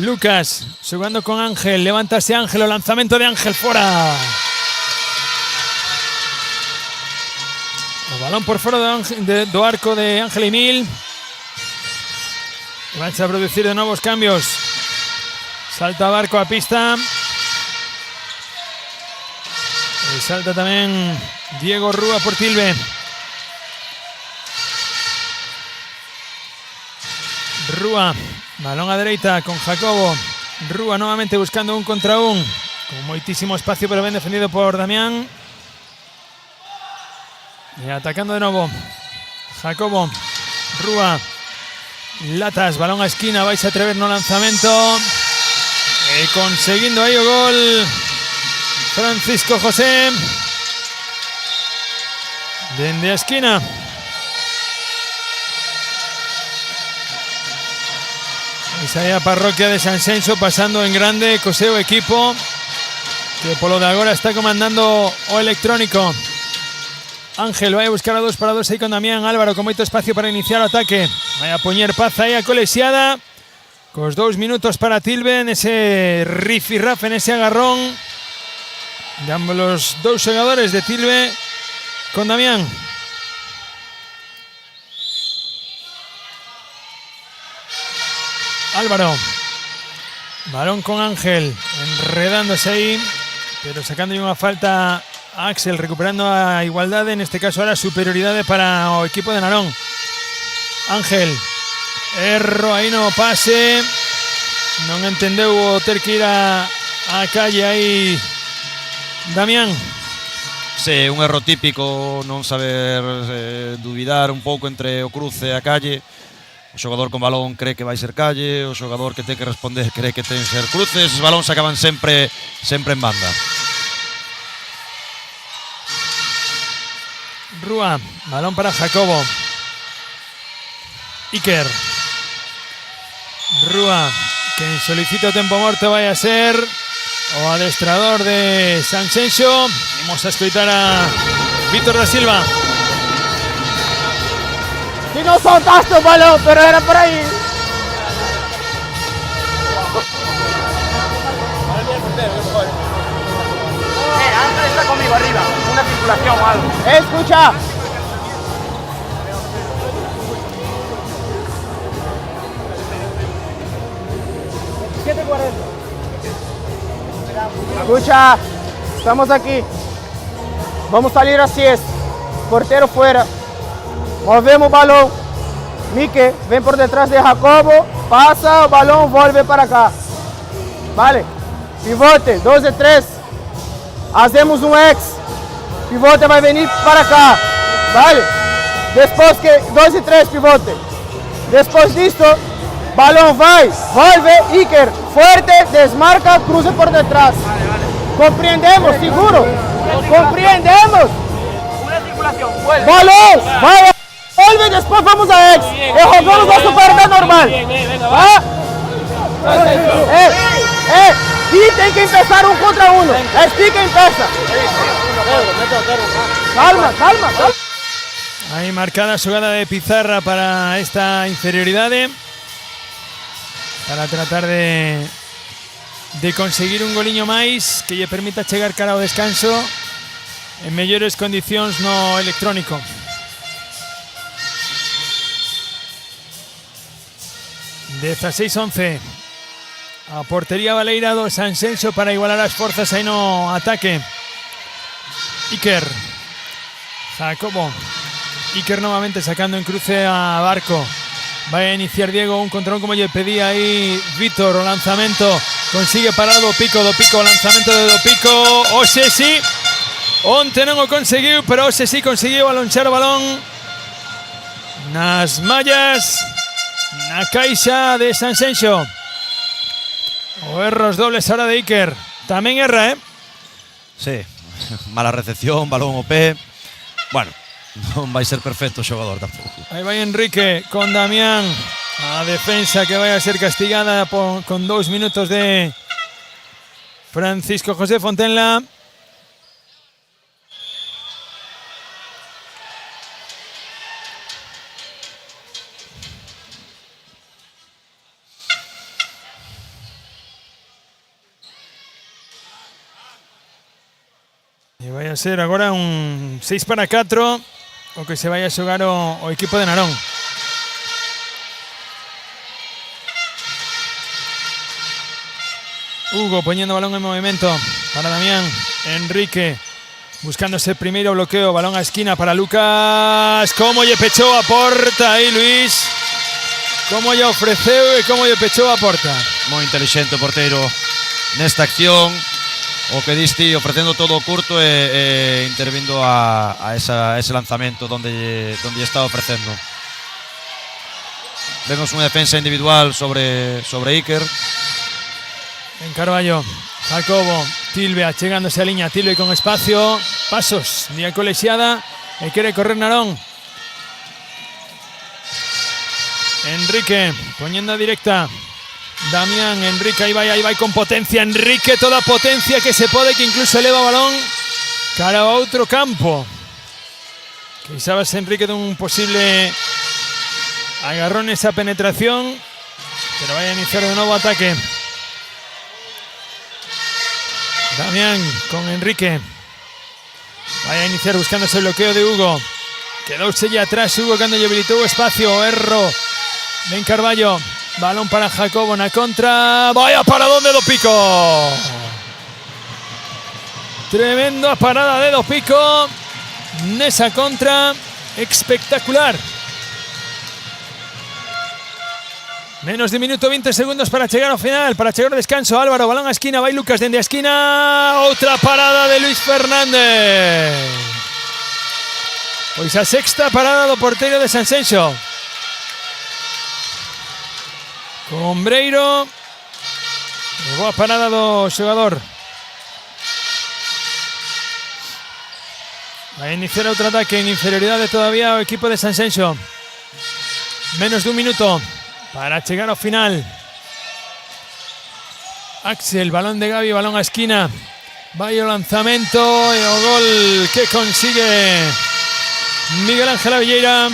Lucas xogando con Ángel, levántase Ángel, o lanzamento de Ángel fora. O balón por fora do arco de Ángel Emil. Van a producir de novos cambios. Salta Barco a pista. Y salta tamén Diego Rúa por Tilbe. Rúa, balón a dereita con Jacobo. Rúa nuevamente buscando un contra un. Con moitísimo espacio, pero ben defendido por Damián. Y atacando de novo Jacobo. Rúa. Latas, balón a esquina, vais a atrever no lanzamento. E conseguindo aí o gol Francisco José. Dende a esquina. Esa é a parroquia de Sanxenxo pasando en grande co seu equipo, que polo de agora está comandando o electrónico. Ángel vai a buscar a 2 para 2 aí con Damián. Álvaro con moito espacio para iniciar o ataque. Vai a poñer paz aí a colexiada. Cos 2 minutos para Tilbe nese rifirraf, en ese agarrón de ambos los dous xogadores de Tilbe con Damián. Álvaro. Balón con Ángel, enredándose aí, pero sacando unha falta a Axel, recuperando a igualdade, en este caso ahora superioridade para o equipo de Narón. Ángel, erro aí no pase, non entendeu o ter que ir a calle aí Damián. Sí, un erro típico, non saber duvidar un pouco entre o cruce e a calle. O xogador con balón cree que vai ser calle, o xogador que ten que responder cree que ten que ser cruces, os balóns acaban sempre en banda. Rúa, balón para Jacobo. Iker. Rúa, quen solicita o tempo morto vai a ser o adestrador de Sanxenxo. Vamos a escoitar a Víctor da Silva. Si no soltaste el balón, pero era por ahí. Ángel está conmigo arriba, una circulación o algo. Escucha. Escucha, estamos aquí. Vamos a salir así es. Portero fuera. Movemos el balón. Mike, ven por detrás de Jacobo. Pasa el balón, vuelve para acá. Vale. Pivote, 2 de 3. Hacemos un ex. Pivote va a venir para acá. Vale. Después que 2 y 3, pivote. Después listo. Balón va, vuelve, Iker. Fuerte, desmarca, cruce por detrás. Comprendemos, seguro. Comprendemos. Una circulación, vuelve. Balón, vaya. Vuelve, después vamos a ex. Jugamos a superar normal. ¿Va? Y tem que empezar 1 contra 1. Es que empieza. Calma, calma, calma. Ahí marcada jugada de Pizarra para esta inferioridade, para tratar de conseguir un goliño máis que lle permita chegar cara ao descanso en mellores condicións no electrónico. De 16-11 a portería baleira do Sanxenxo para igualar as forzas aí no ataque. Iker, Jacobo, Iker nuevamente sacando en cruce a Barco. Va a iniciar Diego un contra un como lle pedía aí Vítor. O lanzamento consigue parar do Pico, lanzamento de do Pico. Hoxe sí, onte non o conseguiu, pero hoxe sí conseguiu alonchar o balón nas mallas, na caixa de Sanxenxo. O erros dobles ahora de Iker. Tamén erra, Sí, mala recepción, balón o pé. Bueno, non vai ser perfecto o xogador tampouco. Aí vai Enrique con Damián. A defensa que vai a ser castigada con 2 minutos de Francisco José Fontenla. E vai a ser agora un 6-4 o que se vai a xogar o equipo de Narón. Hugo poniendo balón en movimiento para Damián. Enrique buscando ese primeiro bloqueo. Balón a esquina para Lucas. Como lle pechou a porta aí Luis. Como lle ofreceu e como lle pechou a porta. Moi inteligente o porteiro nesta acción. O que diste, ofrecendo todo o curto e intervindo a ese lanzamento donde está ofrecendo. Vemos unha defensa individual sobre Iker. En Carballo, Jacobo, Tilbe achegándose a liña, Tilbe con espacio, pasos, Día Colexiada, e quere correr Narón. Enrique, poniendo a directa, Damián, Enrique, ahí vai con potencia, Enrique, toda potencia que se pode, que incluso eleva o balón cara a outro campo. Quizás Enrique dun posible agarrón esa penetración, pero vai a iniciar de novo ataque. Damián con Enrique. Vai a iniciar buscando ese bloqueo de Hugo. Quedouse ya atrás Hugo cando lle habilitou o espacio. Erro. Ben Carballo. Balón para Jacobo na contra. Vaya paradón de do Pico. Tremenda parada de do Pico. Nesa contra. Espectacular. Menos de 1 minuto 20 segundos para chegar ao final, para chegar ao descanso. Álvaro, balón a esquina, vai Lucas dende a esquina. Outra parada de Luis Fernández. Pois a sexta parada do porteiro de Sanxenxo. Combreiro. Boa parada do xogador. Vai iniciar outro ataque en inferioridade todavía o equipo de Sanxenxo. Menos de 1 minuto para chegar ao final. Axel, balón de Gavi, balón a esquina. Vai o lanzamento e o gol que consigue Miguel Ángel Abelleira.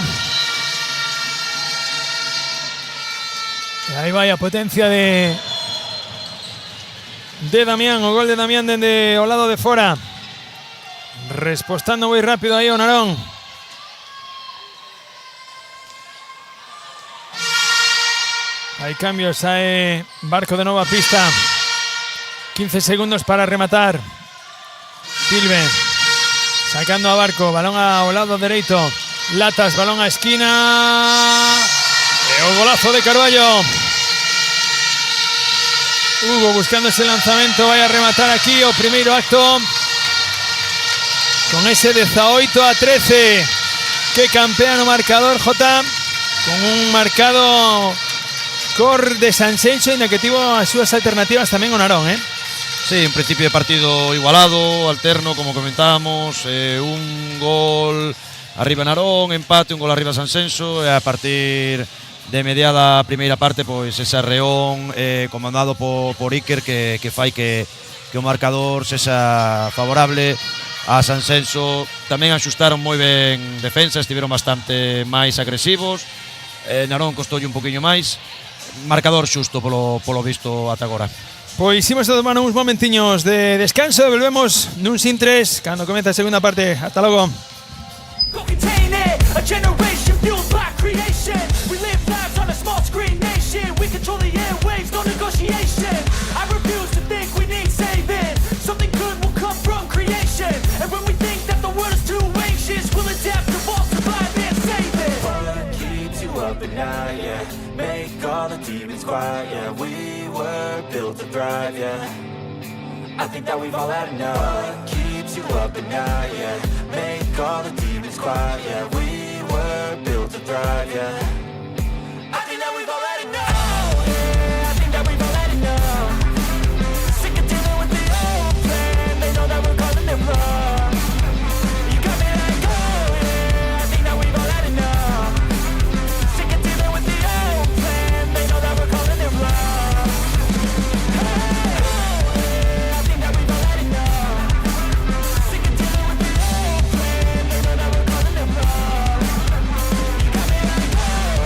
E aí vai a potencia de Damián, o gol de Damián dende o lado de fora. Respostando moi rápido aí o Narón. Hai cambios, sae Barco de nova pista. 15 segundos para rematar. Tilbe sacando a Barco, balón ao lado dereito. Latas, balón a esquina. E o golazo de Carballo. Hugo buscando ese lanzamento, vai a rematar aquí o primeiro acto. Con ese 18-13 que campea no marcador, Jota, con un marcado cor de Sanxenxo, inda que tivo as súas alternativas tamén o Narón, Sí, un principio de partido igualado, alterno, como comentábamos, un gol arriba Narón, empate, un gol arriba Sanxenxo, e a partir de mediada primeira parte, pois ese arreón comandado por Iker que fai que o marcador sexa favorable a Sanxenxo. Tamén axustaron moi ben defensa, estiveron bastante máis agresivos. Narón costoulle un poquinho máis. Marcador xusto polo visto ata agora. Pois imos a tomar uns momentiños de descanso e volvemos nun sin tres cando comeza a segunda parte. Ata logo. Make all the demons quiet, yeah. We were built to thrive, yeah. I think that we've all had enough. What keeps you up at night, yeah. Make all the demons quiet, yeah. We were built to thrive, yeah. I think that we've all had enough. Oh, yeah, I think that we've all had enough. Sick of dealing with the old plan. They know that we're calling it wrong. You got me like, oh, yeah, I think that we've all had enough. Sick of dealing with the old plan. They know that we're calling it wrong. Oh, yeah, I think that we've all had enough. Sick of dealing with the old plan. They know that we're calling it wrong. You got me like, oh,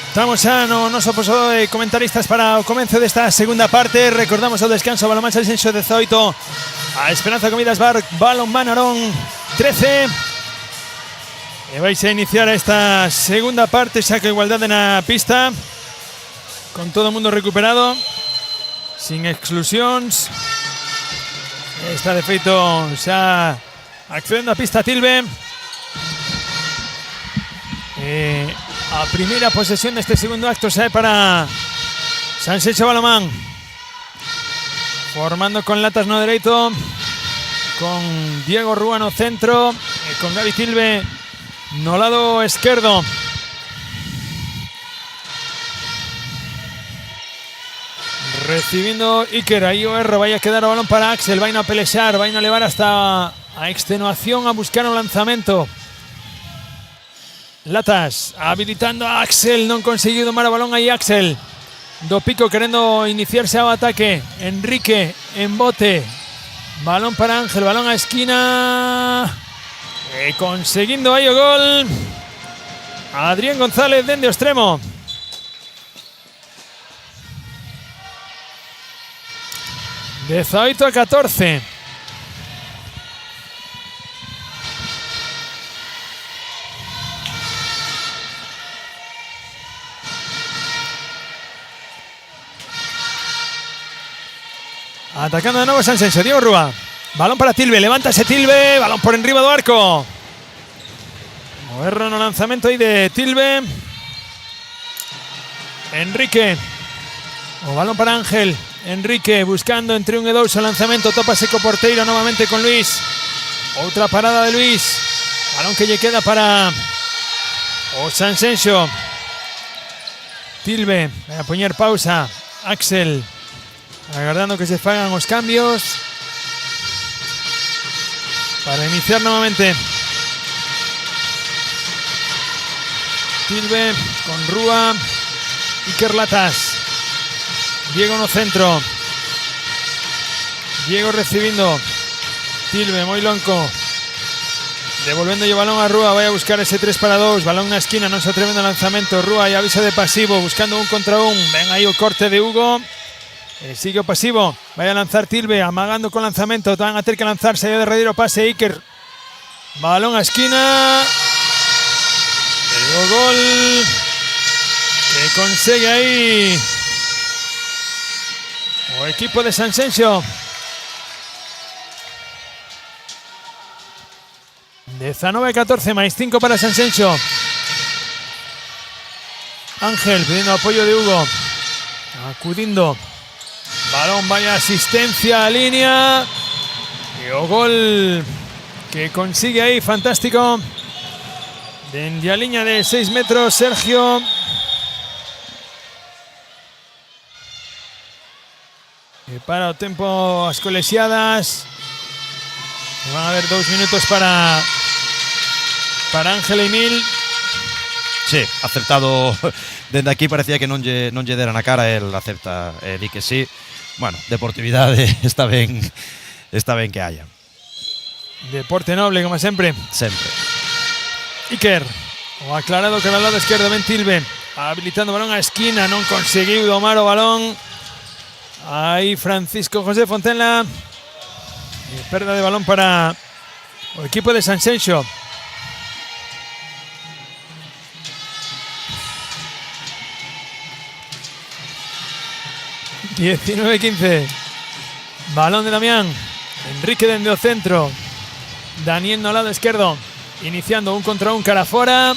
Estamos xa no noso posto de comentaristas para o comenzo desta segunda parte. Recordamos o descanso, Balonmán Sanxenxo 18, a Esperanza Comidas Bar Balonmán Narón 13. E vais a iniciar esta segunda parte xa que igualdade na pista, con todo o mundo recuperado, sin exclusións. Está de feito xa accedendo a pista Tilbe. A primeira posesión deste segundo acto xa é para Sanxenxo Balonmán, formando con Latas no dereito, con Diego Rúa no centro e con Gabi Tilbe no lado esquerdo. Recibindo Iker, aí o erro, vai a quedar o balón para Axel, vai a pelexar, vai a levar hasta a extenuación a buscar o lanzamento. Latas habilitando a Axel, non conseguiu domar o balón aí Axel. Do pico querendo iniciarse ao ataque. Enrique en bote. Balón para Ángel, balón a esquina. E conseguindo aí o gol Adrián González dende o extremo. De 18-14. Atacando de nuevo Sanxenxo, Diego Rúa. Balón para Tilbe, levántase Tilbe, balón por enriba do arco. O erro no lanzamento aí de Tilbe. Enrique. O balón para Ángel. Enrique buscando entre un e dous o lanzamento, topa seco porteiro novamente con Luis. Outra parada de Luis. Balón que lle queda para o Sanxenxo. Tilbe, vai a poñer pausa. Axel, agardando que se fagan os cambios para iniciar novamente. Tilbe con Rúa, Iker Latas, Diego no centro, Diego recibindo, Tilbe moi lonco, devolvendo o balón a Rúa, vai a buscar ese 3-2, balón na esquina, non se atreve no lanzamento, Rúa e aviso de pasivo, buscando un contra un, ven aí o corte de Hugo. Sigue o pasivo, vai a lanzar Tilbe, amagando con lanzamento, van a ter que lanzarse de derradeiro pase Iker. Balón a esquina. O gol que consegue aí o equipo de Sanxenxo. 19-14 máis 5 para Sanxenxo. Ángel pidiendo apoyo de Hugo, acudindo. Balón, vaya asistencia a línea. Y o gol que consigue ahí, fantástico. Dende a línea de 6 metros, Sergio. E para o tempo as colexiadas. Van a haber 2 minutos para Ángel Emil. Sí, acertado. Dende aquí parecía que non lle dera na cara, el acepta, di que sí. Bueno, deportividade está ben que haya. Deporte noble, como sempre. Sempre. Iker, o aclarado que ao lado esquerdo, ben Tilbe, habilitando o balón a esquina, non conseguiu domar o balón. Aí Francisco José Fontenla. E perda de balón para o equipo de Sanxenxo. (19-15). Balón de Damián. Enrique dende o centro. Daniel no lado izquierdo. Iniciando un contra un cara fora.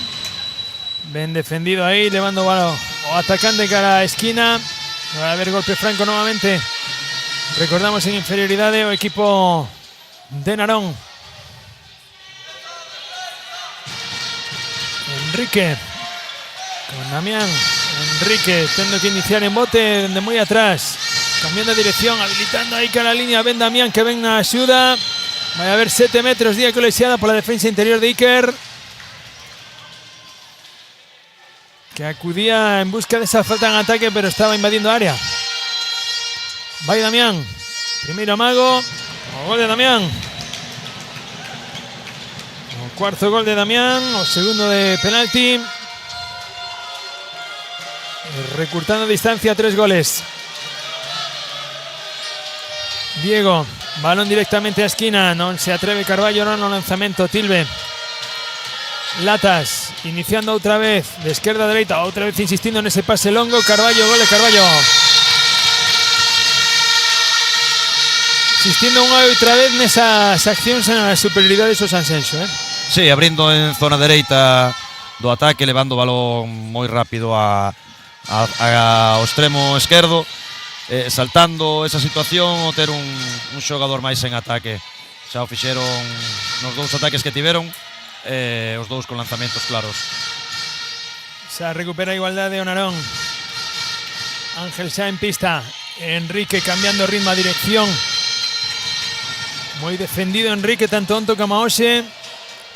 Ben defendido aí, levando balón o atacante cara a esquina. Va a haber golpe franco nuevamente. Recordamos en inferioridade o equipo de Narón. Enrique con Damián. Enrique tendo que iniciar en bote de moi atrás, cambiando de dirección, habilitando aí cara a línea. Ben Damián que ven na axuda. Vai a haber 7 metros, día colexiada pola defensa interior de Iker, que acudía en busca desa falta en ataque, pero estaba invadindo a área. Vai Damián, primeiro amago, o gol de Damián. O cuarto gol de Damián, o segundo de penalti. Recurtando distancia, 3 goles. Diego, balón directamente a esquina, non se atreve Carballo no lanzamento, Tilbe. Latas, iniciando outra vez, de esquerda a dereita, outra vez insistindo nese pase longo, Carballo, gol de Carballo. Insistindo unha e outra vez nesas accións na superioridade do Sanxenxo, Sí, abrindo en zona dereita do ataque, levando o balón moi rápido ao extremo esquerdo, saltando esa situación, o ter un xogador máis en ataque. Xa o fixeron nos 2 ataques que tiveron, os 2 con lanzamentos claros. Xa recupera a igualdade o Narón. Ángel xa en pista, Enrique cambiando ritmo a dirección. Moi defendido Enrique, tanto onto como a hoxe,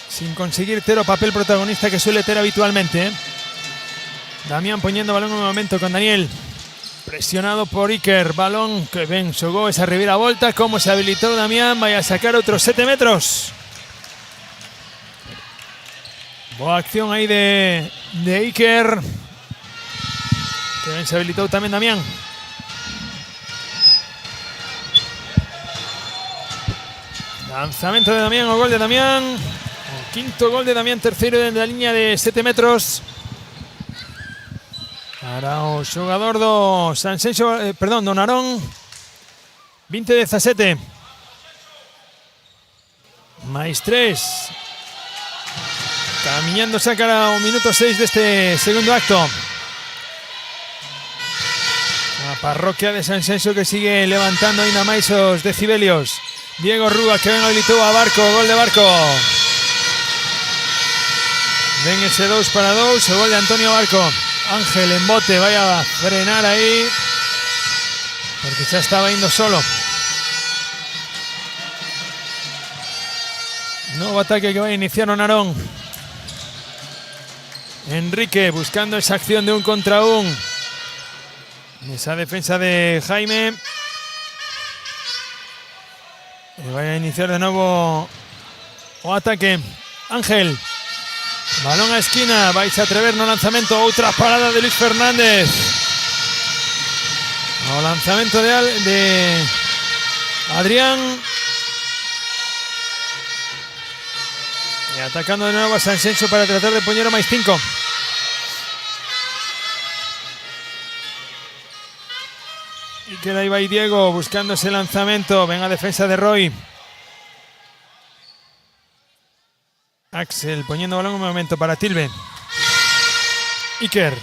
sin conseguir ter o papel protagonista que suele ter habitualmente. Damián poñendo balón en momento con Daniel. Presionado por Iker, balón que ben xogou esa reviravolta, como se habilitou Damián, vai a sacar outros 7 metros. Boa acción aí de Iker, que ben se habilitou tamén Damián. Lanzamento de Damián, o gol de Damián. O quinto gol de Damián, terceiro dende a liña de 7 metros. Para o xogador do Sanxenxo, do Narón. 20-17. Mais 3. Camiñando xa cara ao minuto 6 deste segundo acto. A parroquia de Sanxenxo que sigue levantando aínda máis os decibelios. Diego Rúa que ben habilitou a Barco, gol de Barco. Ven ese 2-2, o gol de Antonio Barco. Ángel en bote, vai a frenar aí, porque xa estaba indo solo. Novo ataque que vai a iniciar o Narón. Enrique buscando esa acción de 1 contra 1. Esa defensa de Jaime. Y vai a iniciar de novo o ataque. Ángel. Balón a esquina. Vais a atrever no lanzamento. Outra parada de Luis Fernández. O lanzamento de Adrián. Y atacando de nuevo a Sanxenxo para tratar de poñer o máis 5. Y queda ahí va Diego buscando ese lanzamiento. Ven a defensa de Roy. Axel poniendo balón un momento para Tilbe. Iker.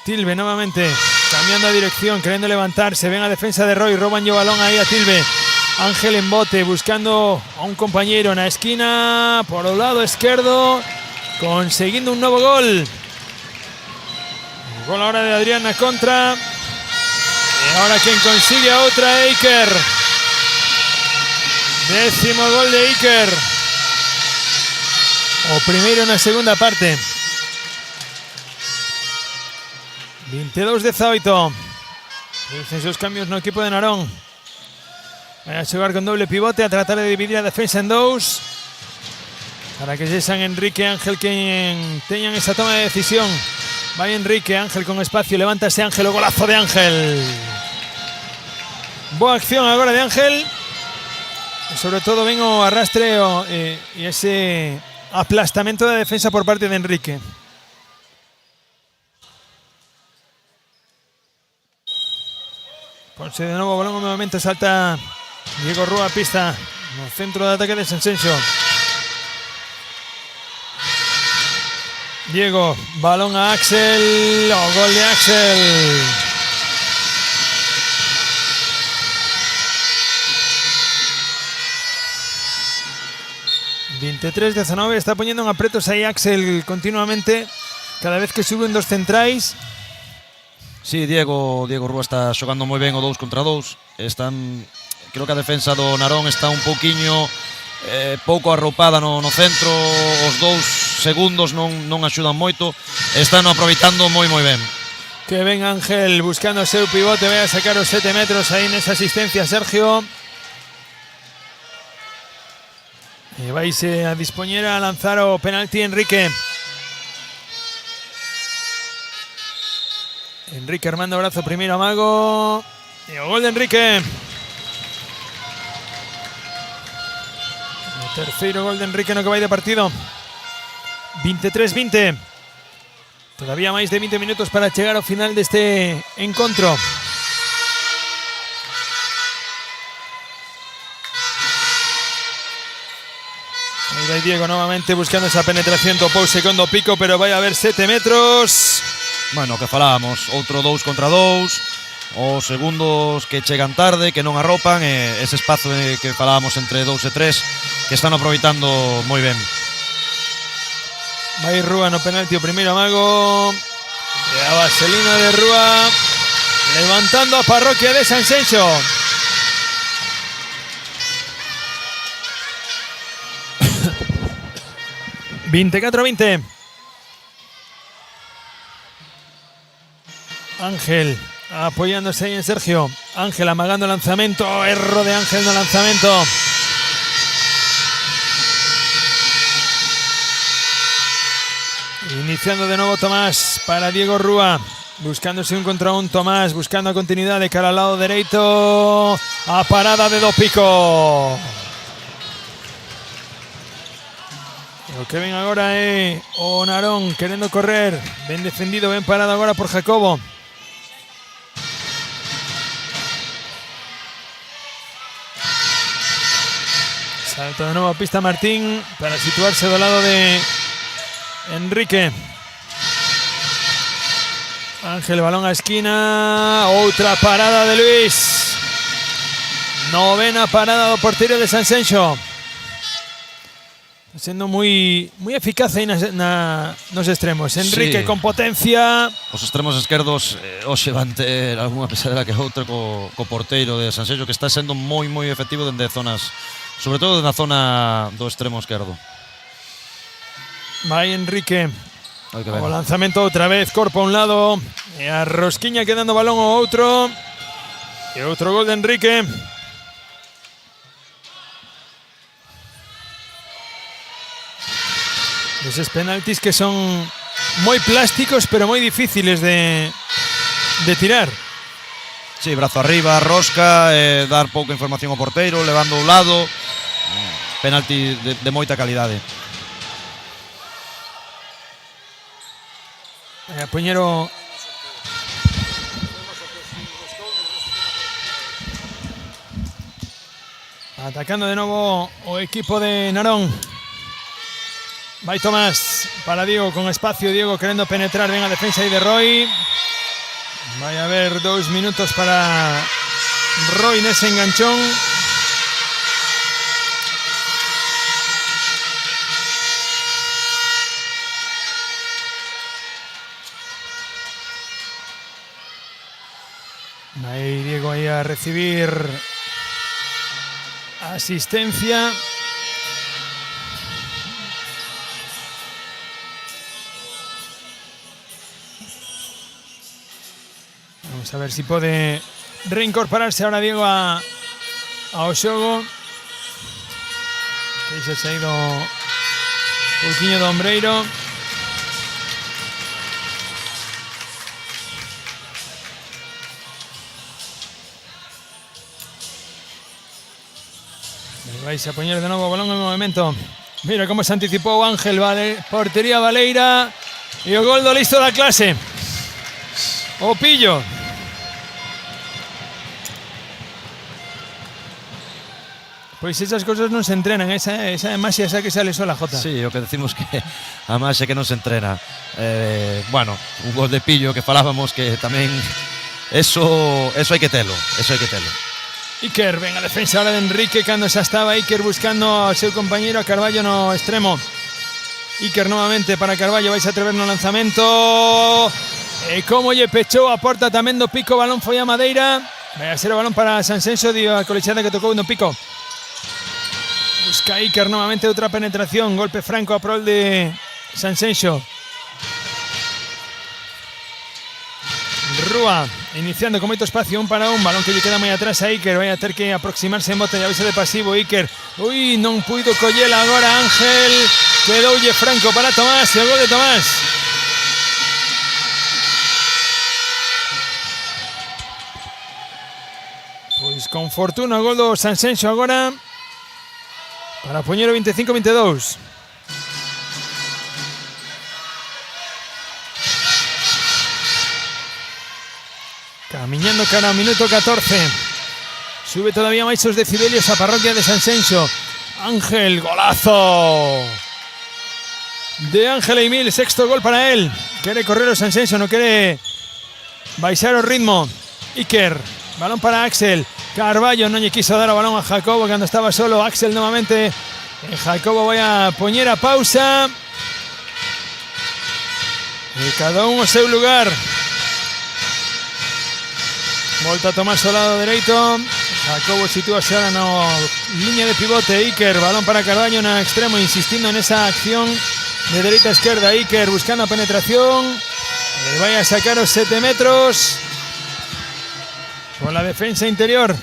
Tilbe nuevamente cambiando de dirección, queriendo levantarse. Ven a defensa de Roy. Roban yo balón ahí a Tilbe. Ángel en bote buscando a un compañero en la esquina. Por el lado izquierdo. Consiguiendo un nuevo gol. Gol ahora de Adrián a contra. Y ahora quien consigue otra, Iker. 10º gol de Iker. O primeiro na segunda parte. 22-18. Dicen sus cambios no equipo de Narón. Vai a xogar con doble pivote, a tratar de dividir a defensa en 2. Para que sean Enrique e Ángel quien teñan esa toma de decisión. Vai Enrique, Ángel con espacio, levántase Ángel, o golazo de Ángel. Boa acción agora de Ángel. E sobre todo ven o arrastre e ese aplastamento de defensa por parte de Enrique. Ponse de novo balón, nuevamente salta Diego Rúa a pista no centro de ataque de Sanxenxo. Diego, balón a Axel, o gol de Axel. ...23-19, está poniendo en apretos ahí Axel continuamente, cada vez que suben dos centrais. Sí, Diego Rúa está xogando moi ben o 2 contra 2. Creo que a defensa do Narón está un pouquiño pouco arroupada no centro. Os 2 segundos non axudan moito. Están aproveitando moi ben. Que ven Ángel buscando o seu pivote, vai a sacar os 7 metros aí nesa asistencia Sergio. E vaise a dispoñer a lanzar o penalti Enrique. Enrique Armando Brazo, primeiro amago. E o gol de Enrique. O terceiro gol de Enrique no que vai de partido. 23-20. Todavía máis de 20 minutos para chegar ao final deste encontro. Aí vai Diego novamente buscando esa penetración, topou segundo pico, pero vai a haber 7 metros. Bueno, que falábamos, outro 2 contra 2, os segundos que chegan tarde, que non arropan, e ese espazo que falábamos entre 2 e 3 que están aproveitando moi ben. Vai Rúa no penalti, o primeiro amago. E a vaselina de Rúa levantando a parroquia de Sanxenxo. ...24-20. Ángel apoyándose ahí en Sergio. Ángel amagando el lanzamiento. Erro de Ángel no lanzamiento. Iniciando de nuevo Tomás para Diego Rúa. Buscándose un contra un Tomás. Buscando continuidad de cara al lado derecho. A parada de do Pico. O que ven agora é o Narón querendo correr. Ben defendido, ben parado agora por Jacobo. Salto de nuevo a pista Martín para situarse do lado de Enrique. Ángel, balón a esquina. Outra parada de Luis. Novena parada do porteiro de Sanxenxo. Sendo moi eficaz aí nos extremos. Enrique sí, con potencia. Os extremos esquerdos hoxe van ter algunha pesadela que outra co porteiro de Sanxenxo, que está sendo moi efectivo dende zonas, sobre todo na zona do extremo esquerdo. Vai Enrique. O lanzamento outra vez, corpo a un lado e a rosquiña quedando balón ao outro. E outro gol de Enrique. Esos penaltis que son moi plásticos pero moi difíciles de tirar. Sí, brazo arriba, rosca, dar pouca información ao porteiro, levando ao lado. Penalti de moita calidade. Poñero atacando de novo o equipo de Narón. Vai Tomás para Diego con espacio. Diego querendo penetrar. Ven a defensa aí de Roy. Vai a haber 2 minutos para Roy nese enganchón. Vai Diego aí a recibir asistencia. Vamos a ver si pode reincorporarse ahora Diego ao xogo. Que se ha ido un pouquiño do ombreiro. Vais a poñer de novo o balón en movimento. Mira como se anticipou Ángel, portería Valeira e o gol do listo da clase. O pillo. Pois esas cousas non se entrenan, esa masia esa que sale sola, Jota. Sí, o que decimos que a masia que non se entrena. Bueno, un gol de pillo que falábamos que tamén eso hai que telo, Iker, ven a defensa ahora de Enrique cando xa estaba Iker buscando ao seu compañeiro a Carballo no extremo. Iker novamente para Carballo, vais a atrever no lanzamento. E como lle pechou a porta tamén do Pico, balón foi a Madeira. Vai a ser o balón para Sanxenxo, dio a colechada que tocou no Pico. Busca Iker novamente outra penetración, golpe franco a prol de Sanxenxo. Rúa iniciando con moito espacio, un para un, balón que lle queda moi atrás a Iker, vai a ter que aproximarse en bote e avisa de pasivo Iker. Ui, non puido collela agora Ángel, quedoulle franco para Tomás, e o gol de Tomás. Pois con fortuna o gol do Sanxenxo agora para poñer o 25-22. Camiñando cara ao minuto 14. Sube todavía máis os decibelios a parroquia de Sanxenxo. Ángel, golazo de Ángel Emil, sexto gol para él. Quere correr o Sanxenxo, no quere baixar o ritmo. Iker, balón para Axel. Carballo non lle quiso dar o balón a Jacobo cando estaba solo. Axel novamente. Jacobo vai a poñer a pausa. E cada un o seu lugar. Volta a tomar o lado dereito. Jacobo sitúase ahora na liña de pivote. Iker, balón para Carballo na extremo, insistindo nesa acción de dereita a esquerda. Iker buscando a penetración. Vai a sacar os 7 metros. Con la defensa interior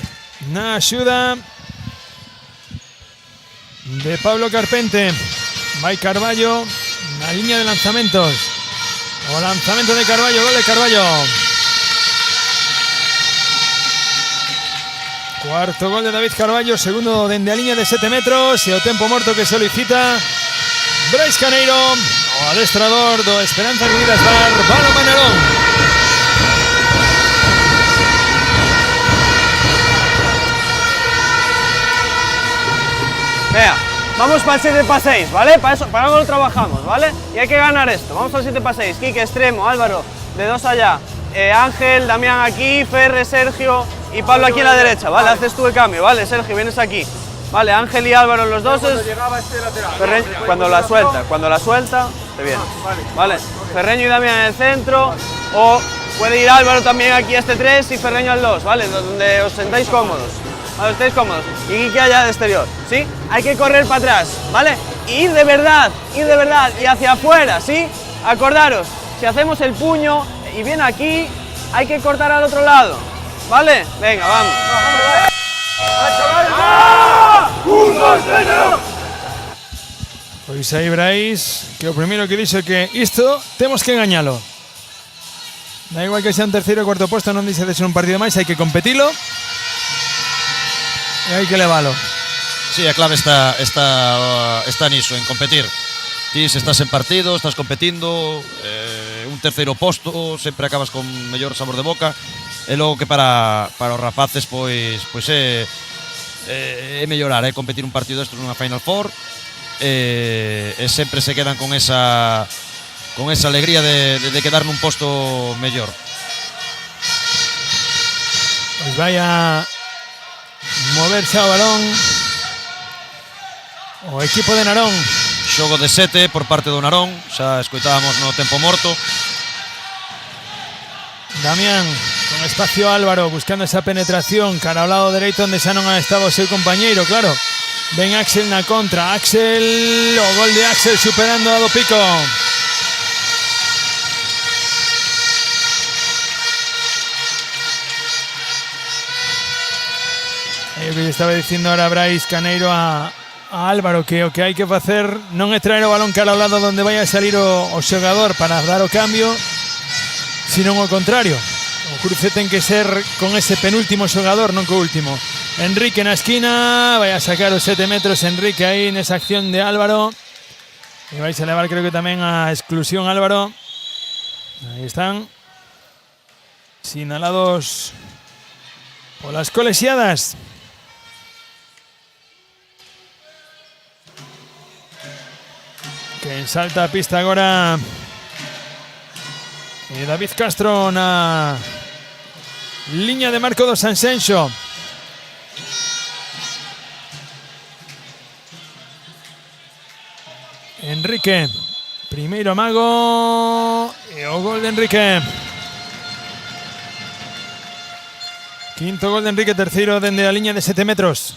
na axuda de Pablo Carpente. Vai Carballo na liña de lanzamentos. O lanzamento de Carballo, gol de Carballo. Cuarto gol de David Carballo, segundo dende a liña de 7 metros e o tempo morto que solicita Brais Caneiro, o adestrador do Esperanza Unidas Bar, Balonmán Narón. Vea, vamos para el 7x6, ¿vale? Para algo lo trabajamos, ¿vale? Y hay que ganar esto. Vamos al 7x6. Quique, extremo, Álvaro, de 2 allá. Ángel, Damián aquí, Ferre, Sergio y Pablo aquí a la derecha, ¿vale? Haces tú el cambio, ¿vale? Sergio, vienes aquí. Vale, Ángel y Álvaro los dos. Cuando la suelta, te viene. Vale, Ferreño y Damián en el centro. O puede ir Álvaro también aquí a este 3 y Ferreño al 2, ¿vale? Donde os sentáis cómodos. Vale, estéis cómodos. Y Quique allá de exterior, ¿sí? Hay que correr para atrás, ¿vale? Y ir de verdad, y hacia afuera, ¿sí? Acordaros, si hacemos el puño y viene aquí, hay que cortar al otro lado, ¿vale? Venga, vamos. Pois aí Brais, que o primeiro que dixo que isto temos que gañalo. Da igual que sea un terceiro ou cuarto posto, non dice de ser un partido máis, hai que competilo e hai que levalo. Sí, a clave está niso, en competir. Ti se estás en partido, estás competindo, un terceiro posto, sempre acabas con mellor sabor de boca. E logo que para os rapaces pois é mellorar, competir un partido destes nunha Final Four. E sempre se quedan con esa alegría de quedar nun posto mellor. Pois vai a moverse ao balón o equipo de Narón. Xogo de 7 por parte do Narón, xa escoitábamos no tempo morto. Damián con espacio Álvaro buscando esa penetración cara ao lado dereito onde xa non estaba o seu compañeiro, claro. Ven Axel na contra, Axel, o gol de Axel superando a do Pico. Aí o que estaba dicindo ahora Brais Caneiro a Álvaro que o que hai que facer non é traer o balón cara ao lado onde vai a salir o xogador para dar o cambio, sino o contrario. O cruce ten que ser con ese penúltimo xogador, non co último. Enrique na esquina, vai a sacar os 7 metros Enrique aí nesa acción de Álvaro. E vais a levar creo que tamén a exclusión Álvaro. Aí están. Sinalados polas colexiadas. Que salta a pista agora David Castro na liña de marco do Sanxenxo. Enrique, primeiro amago e o gol de Enrique. Quinto gol de Enrique, terceiro dende a liña de 7 metros.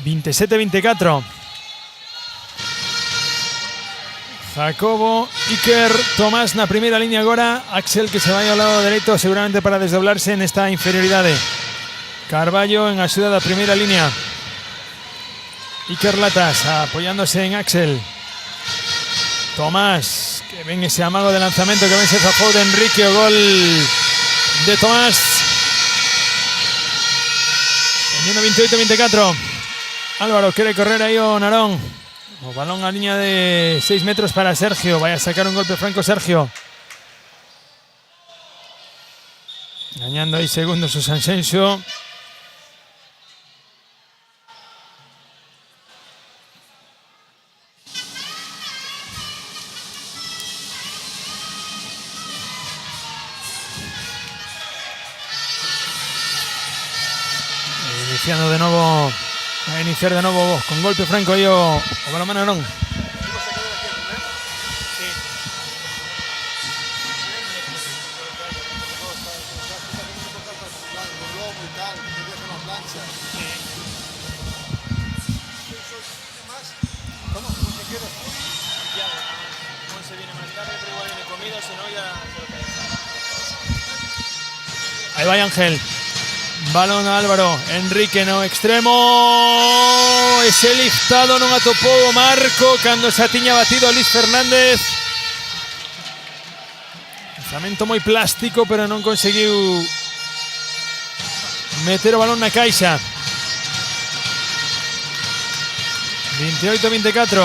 27-24. Jacobo, Iker, Tomás na primeira liña agora. Axel que se vai ao lado dereito seguramente para desdoblarse nesta inferioridade. Carballo en axuda da primeira liña. Iker Latas apoyándose en Axel. Tomás, que ven ese amago de lanzamento que ven se zafou de Enrique, o gol de Tomás. Teniendo 28-24. Álvaro quiere correr ahí o Narón. O balón a línea de 6 metros para Sergio. Vaya a sacar un golpe franco Sergio. Dañando ahí segundos su Sanxenxo. Iniciando de nuevo. Va a iniciar de nuevo con golpe franco ahí o balón Narón. Ahí va Ángel. Balón a Álvaro. Enrique no extremo. Ese liftado non atopou o marco cando se tiña batido a Luis Fernández. Lanzamento moi plástico, pero non conseguiu meter o balón na caixa. 28-24.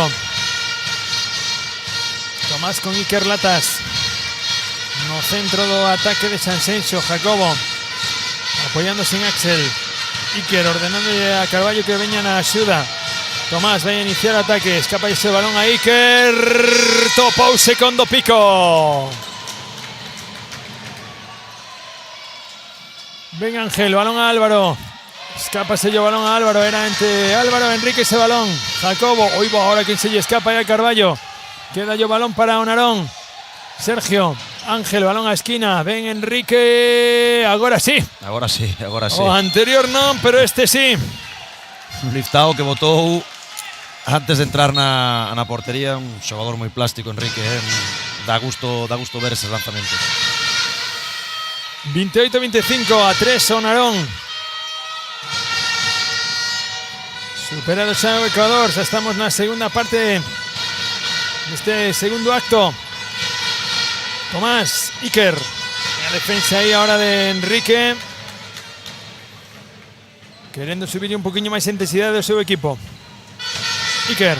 Tomás con Iker Latas. No centro do ataque de Sanxenxo. Jacobo apoyándose en Axel. Iker ordenándole a Carballo que veña na axuda. Tomás vai a iniciar ataque. Escapa ese balón a Iker. Topouse con do pico. Ven Ángel, balón a Álvaro. Escapa sello balón a Álvaro. Era entre Álvaro e Enrique ese balón. Jacobo. Oigo ahora quien se lle escapa ya Carballo. Queda yo balón para Onarón. Sergio. Ángel, balón a esquina. Ven Enrique. Agora sí. Agora sí, agora sí. O anterior non, pero este sí. Un liftado que botou antes de entrar na portería. Un xogador moi plástico, Enrique. Dá gusto ver eses lanzamentos. 28-25 a 3 Onarón. Superado xa o Ecuador. Xa estamos na segunda parte deste segundo acto. Tomás, Iker. La defensa ahí ahora de Enrique. Querendo subir un poquinho máis a intensidade do seu equipo. Iker.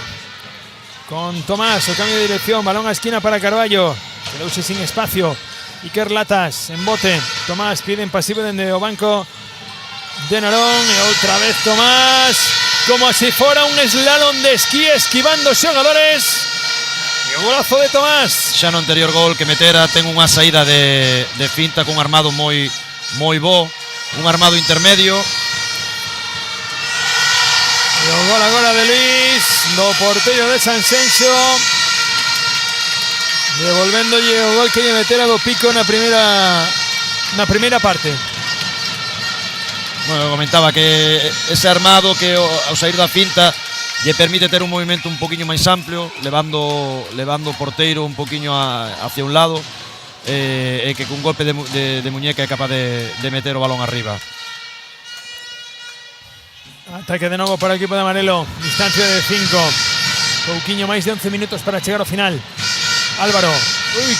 Con Tomás, o cambio de dirección. Balón a esquina para Carballo. Quedouse sin espacio. Iker Latas, en bote. Tomás pide en pasivo dende o banco de Narón. E outra vez Tomás. Como si fora un slalom de esquí esquivando xogadores. E o golazo de Tomás. Xa no anterior gol que metera ten unha saída de finta cun armado moi bo, un armado intermedio. E o gol agora de Luis, do porteiro de Sanxenxo, devolvéndolle o gol que lle metera do pico na primeira parte. Bueno, comentaba que ese armado que ao sair da finta lle permite ter un movimento un poquinho máis amplio, levando o porteiro un poquinho hacia un lado, e que cun golpe de muñeca é capaz de meter o balón arriba. Ataque de novo para o equipo de amarelo. Distancia de 5. Pouquiño máis de 11 minutos para chegar ao final. Álvaro.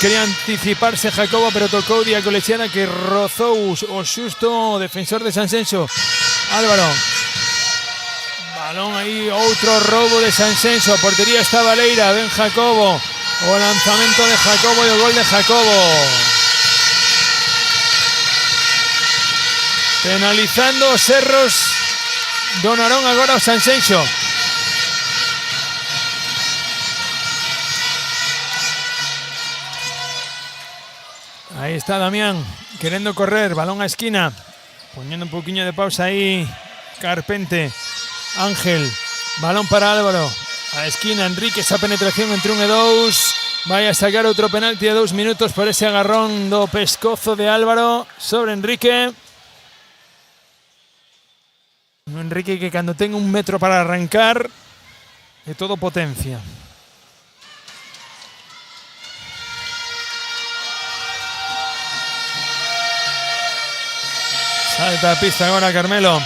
Quería anticiparse Jacobo, pero tocou Diaco Lexiana que rozou o xusto o defensor de Sanxenxo. Álvaro. Balón aí, outro roubo de Sanxenxo. A portería está Valeira. Ven Jacobo. O lanzamento de Jacobo e o gol de Jacobo. Penalizando os erros do Narón agora o Sanxenxo. Ahí está Damián querendo correr, balón a esquina, poniendo un poquinho de pausa ahí Carpente. Ángel, balón para Álvaro, a esquina Enrique, esa penetración entre 1 e 2, vai a sacar outro penalti de 2 minutos por ese agarrón do pescozo de Álvaro sobre Enrique. Un Enrique que cando ten 1 metro para arrancar é todo potencia. Salta a pista agora Carmelo.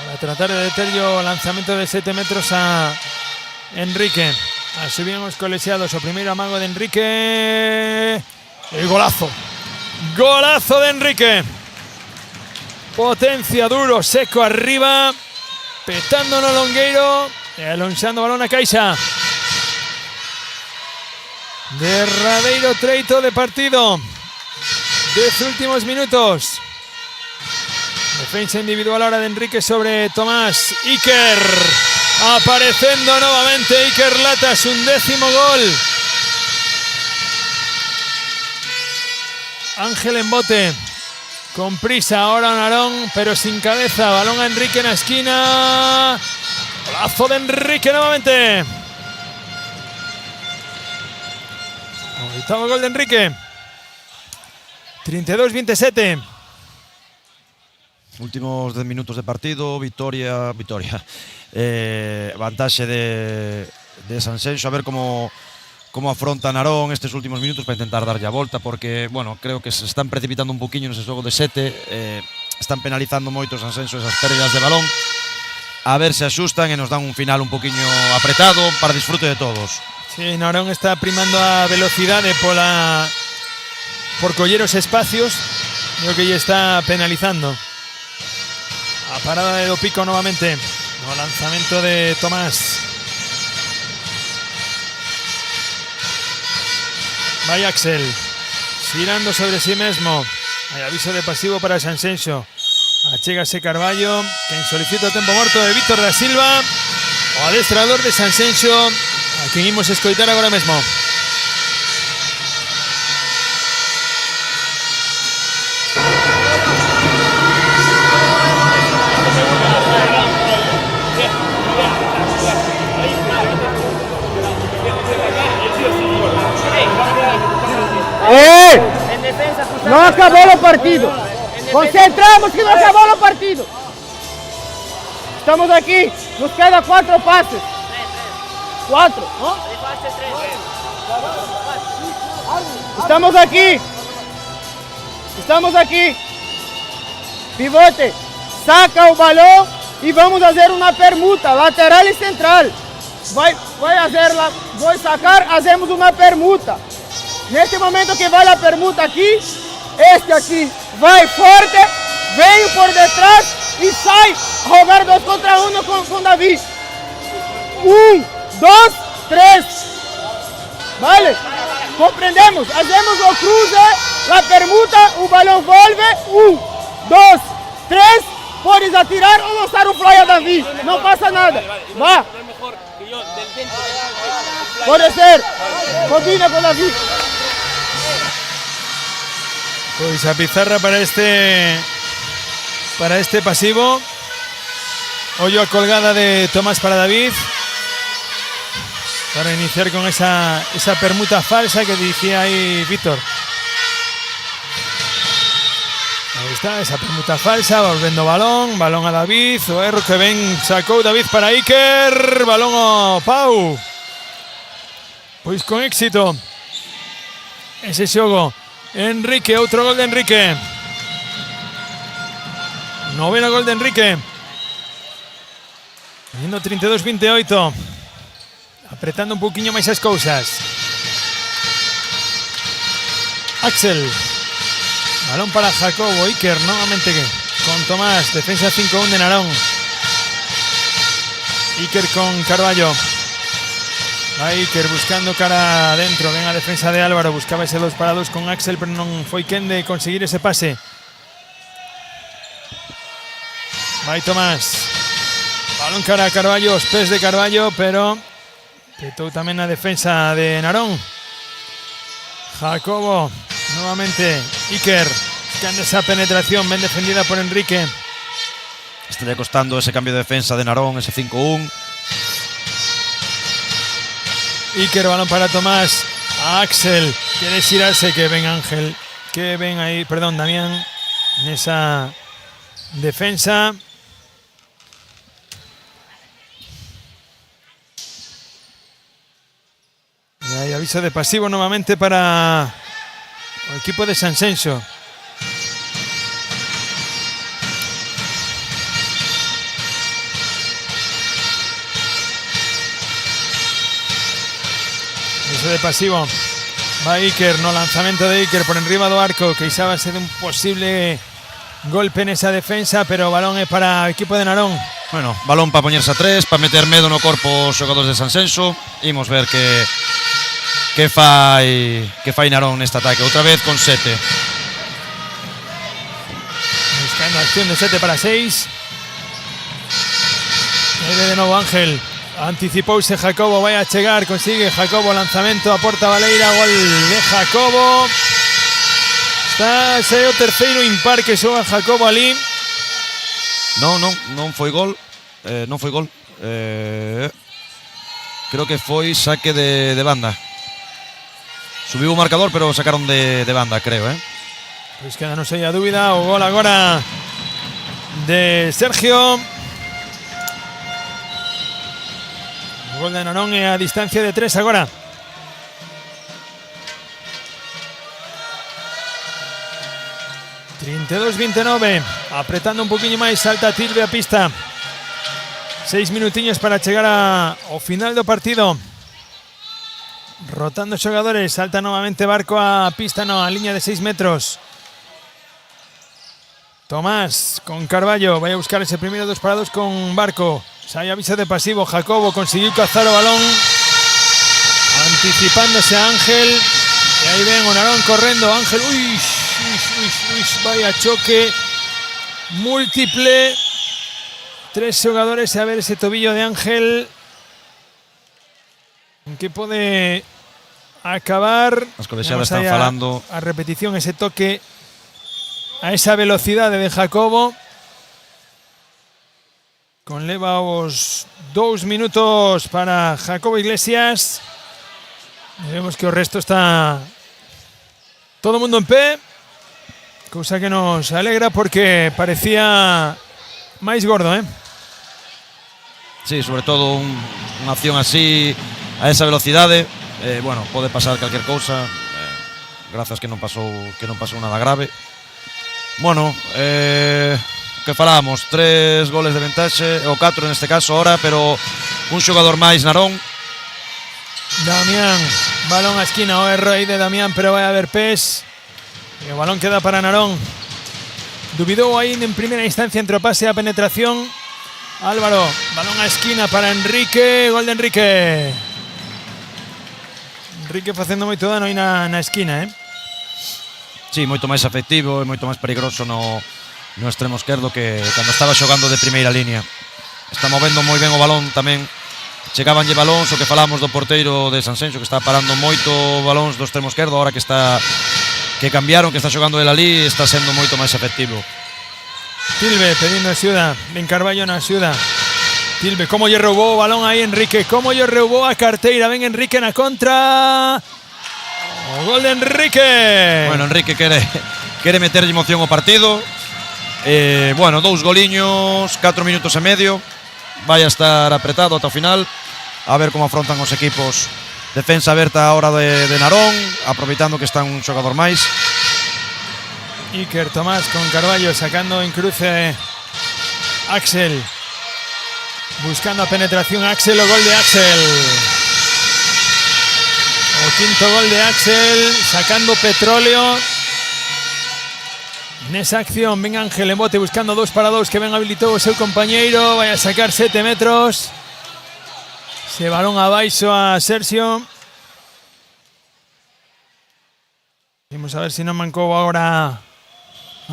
Para tratar de deter o lanzamento de 7 metros a Enrique. A subir os colexiados. O primeiro amago de Enrique. El golazo. Golazo de Enrique. Potencia, duro, seco arriba. Petando no Longueiro. E alonxando balón a caixa. Derradeiro treito de partido. 10 últimos minutos. Defensa individual ahora de Enrique sobre Tomás. Iker. Apareciendo nuevamente Iker Latas. Un 10º gol. Ángel en bote. Con prisa ahora Narón, pero sin cabeza. Balón a Enrique en la esquina. Golazo de Enrique nuevamente. 8º gol de Enrique. 32-27. Últimos 10 minutos de partido, victoria. Vantaxe de Sanxenxo, a ver cómo afronta Narón estes últimos minutos para intentar darlle a volta, porque, bueno, creo que se están precipitando un poquinho nese xogo de 7, están penalizando moito Sanxenxo esas pérdidas de balón, a ver se axustan e nos dan un final un poquinho apretado para disfrute de todos. Sí, Narón está primando a velocidade por coller os espacios, creo que lle está penalizando. A parada de Dopico nuevamente. No lanzamiento de Tomás. Vai Axel. Girando sobre sí mesmo. Hay aviso de pasivo para Sanxenxo. Achégase Carballo. Quen solicita o tempo morto de Víctor da Silva. O adestrador de Sanxenxo. A quen imos escoitar agora mesmo. No acabó el partido. Concentramos que no acabó el partido. Estamos aquí. Nos quedan 4 pases. 4, ¿no? Estamos aquí. Estamos aquí. Pivote. Saca el balón y vamos a hacer una permuta lateral y central. Voy a sacar, hacemos una permuta. En este momento que va la permuta aquí, este aquí vai fuerte, vem por detrás y sai a jugar 2 contra 1 con David. 1, 2, 3. Vale, comprendemos, hacemos el cruce, la permuta, el balón vuelve, 1, 2, 3, puedes atirar o lanzar un fly a David, no pasa nada, va. Puede ser, combina con David. Pues a pizarra para este pasivo. Hoyo a colgada de Tomás para David. Para iniciar con esa permuta falsa que decía ahí Víctor. Ahí está, esa permuta falsa, volviendo balón a David. O erro que ven, sacó David para Iker. Balón a Pau. Pues con éxito. Ese xogo. Enrique, otro gol de Enrique. 9º gol de Enrique. 32-28. Apretando un poquinho máis as cousas. Axel. Balón para Jacobo. Iker nuevamente con Tomás. Defensa 5-1 de Narón. Iker con Carballo. Va Iker buscando cara adentro. Ven a defensa de Álvaro. Buscaba ese 2-2 con Axel, pero non foi quen de conseguir ese pase. Vai Tomás. Balón cara a Carballo. Os pés de Carballo, pero petou tamén a defensa de Narón. Jacobo. Nuevamente Iker. Buscando esa penetración. Ben defendida por Enrique. Estaría costando ese cambio de defensa de Narón, ese 5-1. Iker, balón para Tomás. Axel quiere girarse, que ven Ángel, que ven ahí, perdón, Damián, en esa defensa. Y hay aviso de pasivo nuevamente para el equipo de Sanxenxo. De pasivo. Va Iker, no lanzamento de Iker por enriba do arco, que xa va a ser un posible golpe nesa defensa, pero o balón é para o equipo de Narón. Bueno, balón para poñerse a 3, para meter medo no corpo os xogadores de Sanxenxo. Imos ver que fai Narón neste ataque. Outra vez con 7. Buscando acción de 7 para 6. Aí de novo Ángel. Anticipouse Jacobo, vai a chegar, consigue Jacobo, lanzamento a porta baleira, gol de Jacobo. Está o terceiro impar que xoga Jacobo ali. Non foi gol. Non foi gol. Creo que foi saque de banda. Subiu o marcador, pero sacaron de banda, creo, Pois queda, non sei a dúbida, o gol agora de Sergio. O gol de Narón é a distancia de 3 agora. (32-29), apretando un poquinho máis, salta Tilbe a pista. 6 minutiños para chegar ao final do partido. Rotando xogadores, salta novamente Barco a pista, a liña de 6 metros. Tomás con Carballo, vai a buscar ese primeiro 2 para 2 con Barco. Sai aviso de pasivo, Jacobo conseguiu cazar o balón, anticipándose a Ángel, e aí ven o Narón correndo. Ángel, vaya choque múltiple, 3 xogadores, e a ver ese tobillo de Ángel en que pode acabar. As colexiadas están falando. A repetición, ese toque a esa velocidade de Jacobo. Conleva os 2 minutos para Jacobo Iglesias. Vemos que o resto está todo o mundo en pé, cousa que nos alegra porque parecía máis gordo, Sí, sobre todo unha acción así a esa velocidade, bueno, pode pasar calquer cousa, grazas que non pasou nada grave. Bueno, que falábamos, 3 goles de ventaxe, ou 4 neste caso ahora, pero un xogador máis Narón. Damián, balón a esquina, o erro aí de Damián, pero vai a haber pés. E o balón queda para Narón. Dubidou aí en primeira instancia entre o pase e a penetración. Álvaro, balón a esquina para Enrique, gol de Enrique. Enrique facendo moito dano aí na esquina, Sí, moito máis efectivo e moito máis peligroso no extremo esquerdo que cando estaba xogando de primeira línea. Está movendo moi ben o balón tamén. Chegabanlle balóns, o que falamos do porteiro de Sanxenxo, que está parando moito balóns do extremo esquerdo, ahora que cambiaron, que está xogando el ali, está sendo moito máis efectivo. Tilbe pedindo axuda, Ben Carballo na axuda. Tilbe, como lle roubou o balón aí Enrique, como lle roubou a carteira, ven Enrique na contra. O gol de Enrique. Bueno, Enrique quere meterlle emoción ao partido. Bueno, 2 goliños, 4 minutos e medio. Vai a estar apretado ata o final. A ver como afrontan os equipos. Defensa aberta a hora de Narón, aproveitando que está un xogador máis. Iker Tomás con Carballo sacando en cruce Axel. Buscando a penetración Axel, o gol de Axel. O quinto gol de Axel, sacando petróleo nesa acción. Ven Ángel en bote buscando 2 para 2 que ben habilitou o seu compañeiro. Vai a sacar 7 metros. Se balón abaixo a Sergio. Vamos a ver se non mancou agora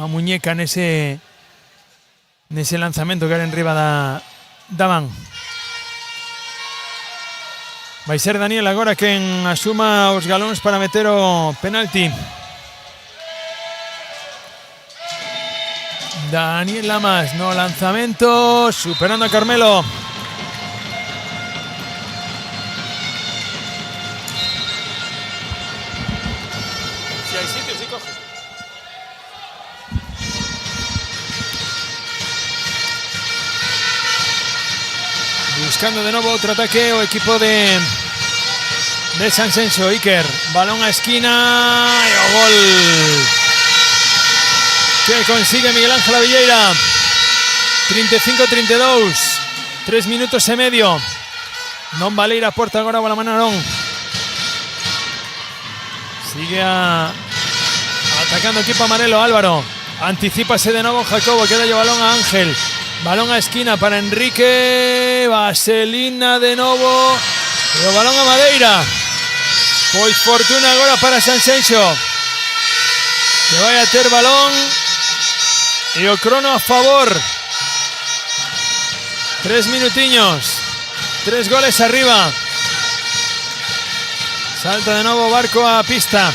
a muñeca nese lanzamento que era en riba da man. Vai ser Daniel agora quen asuma os galóns para meter o penalti. Daniel Lamas no lanzamento, superando a Carmelo. Si hay sitio, sí coge. Buscando de novo outro ataque o equipo de Sanxenxo. Iker, balón a esquina e o gol que consigue Miguel Ángel Villeira. 35-32, 3 minutos e medio. Non vale ir a porta agora para Narón. Sigue atacando o equipo amarelo. Álvaro Anticípase de nuevo Jacobo, queda el balón a Ángel. Balón a esquina para Enrique. Vaselina de nuevo. E o balón a Madeira. Pois fortuna agora para Sanxenxo, que vai a ter balón. E o crono a favor. 3 minutiños. 3 goles arriba. Salta de nuevo Barco a pista.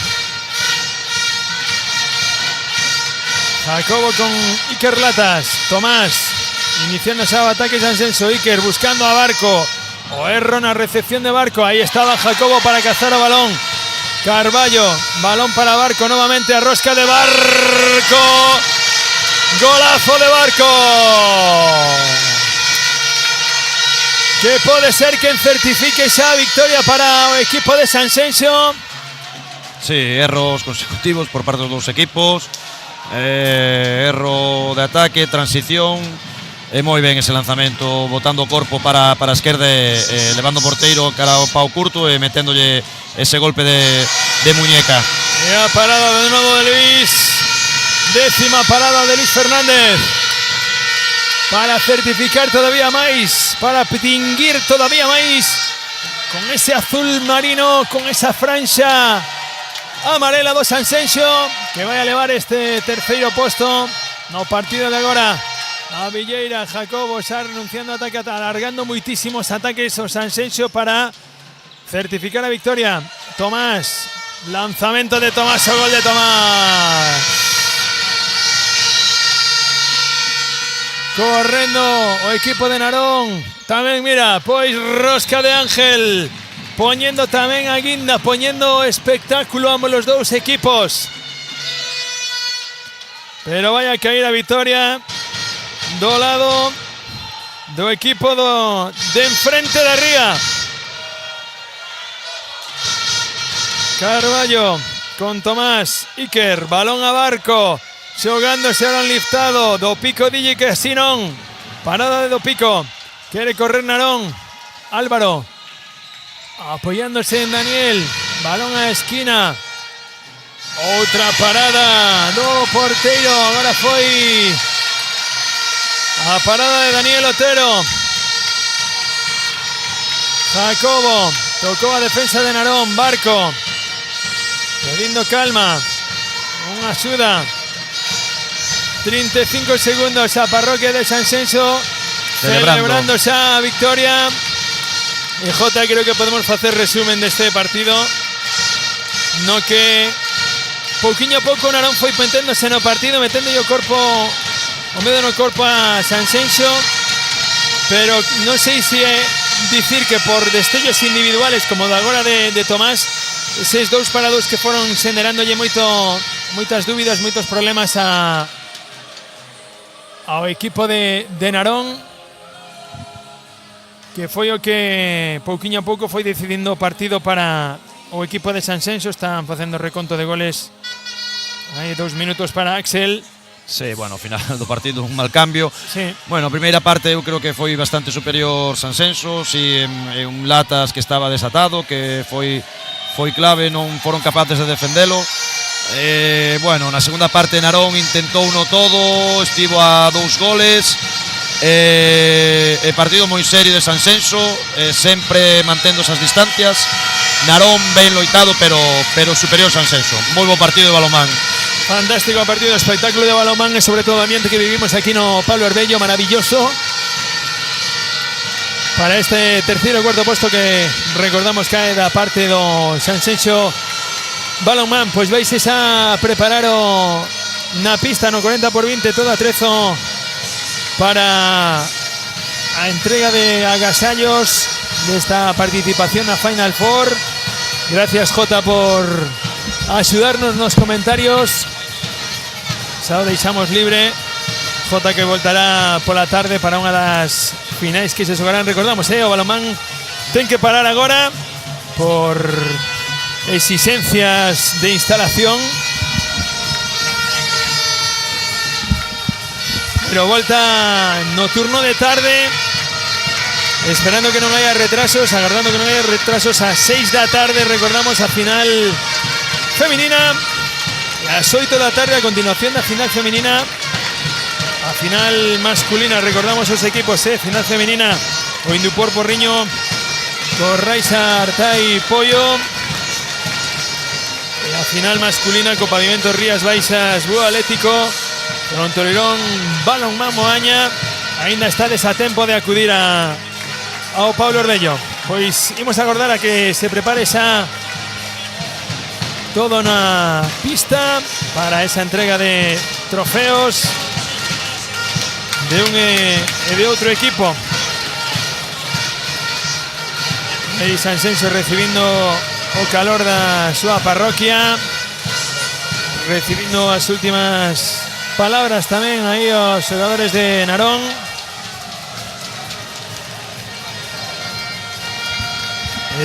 Jacobo con Iker Latas. Tomás iniciando ese ataque Sanxenxo. Iker buscando a Barco. O erro na recepción de Barco. Ahí estaba Jacobo para cazar o balón. Carballo. Balón para Barco. Nuevamente a rosca de Barco. Golazo de Barco. Que pode ser quen certifique esa victoria para o equipo de Sanxenxo. Sí, erros consecutivos por parte dos equipos. Erro de ataque, transición. Moi ben ese lanzamento, botando o corpo para a esquerda, levando o porteiro cara ao pau curto e meténdolle ese golpe de muñeca. E a parada de novo de Luis. 10ª parada de Luis Fernández. Para certificar todavía máis, para distinguir todavía máis con ese azul marino, con esa franxa amarela do Sanxenxo, que vai a levar este terceiro posto no partido de agora. A Villeira, Jacobo xa renunciando a ataque, alargando muitísimos ataques o Sanxenxo para certificar a victoria. Tomás, lanzamento de Tomás, o gol de Tomás. Correndo o equipo de Narón. Tamén, mira, pois rosca de Ángel. Poñendo tamén a guinda, poñendo espectáculo a ambos los dous equipos. Pero vai a caer a victoria do lado do equipo de enfrente de Ría. Carballo con Tomás. Iker, balón a Barco. Xogándose ahora liftado. Do Pico DJ que así non. Parada de Do Pico. Quiere correr Narón. Álvaro. Apoyándose en Daniel. Balón a esquina. Outra parada do porteiro. Agora foi a parada de Daniel Otero. Jacobo. Tocou a defensa de Narón. Barco. Pedindo calma. Unha axuda. 35 segundos a parroquia de Sanxenxo celebrando xa a victoria. E Jota, creo que podemos facer resumen deste partido no que pouquiño a pouco Narón foi meténdose no partido, metendo o corpo o medo no corpo a Sanxenxo, pero non sei se dicir que por destellos individuales como da agora de Tomás, eses 2 parados que foron xenerándolle moitas dúbidas, moitos problemas ao equipo de Narón, que foi o que pouquiño a pouco foi decidindo o partido para o equipo de Sanxenxo. Están facendo reconto de goles. Hai 2 minutos para Axel. Sí, bueno, ao final do partido un mal cambio. Sí. Bueno, a primeira parte eu creo que foi bastante superior Sanxenxo, si un Latas que estaba desatado, que foi clave, non foron capaces de defendelo. Bueno, na segunda parte Narón intentou uno todo, estivo a 2 goles. Partido moi serio de Sanxenxo, sempre mantendo esas distancias. Narón ben loitado, pero superior Sanxenxo. Moi bo partido de balonmán. Fantástico partido, espectáculo de balonmán e sobre todo o ambiente que vivimos aquí no Pablo Arbello, maravilloso. Para este terceiro e cuarto posto que recordamos cae da parte do Sanxenxo balonmán, pois vais a preparar na pista no 40x20 todo atrezo para a entrega de agasallos desta participación na Final Four. Gracias, Jota, por axudarnos nos comentarios. Xa o deixamos libre. Jota que voltará pola tarde para unha das finais que se xogarán. Recordamos, o balonmán ten que parar agora por exigencias de instalación, pero volta no turno de tarde, esperando que non haya retrasos, agardando que non haya retrasos. A 6 da tarde recordamos a final feminina, e Las 8 da tarde, a continuación da final femenina. A final masculina, recordamos os equipos, final femenina, o Indupor Porriño, Corraixa Artai Pollo. La final masculina, co Pavimento Rías Baixas Buo Atlético, Frontoleirón Balonmán Moaña. Ainda estades a tempo de acudir ao Pablo Ordello. Pois imos agardar a que se prepare xa todo na pista para esa entrega de trofeos de un e de outro equipo. Aí Sanxenxo recibindo o calor da súa parroquia, recibindo as últimas palabras tamén aí aos xogadores de Narón.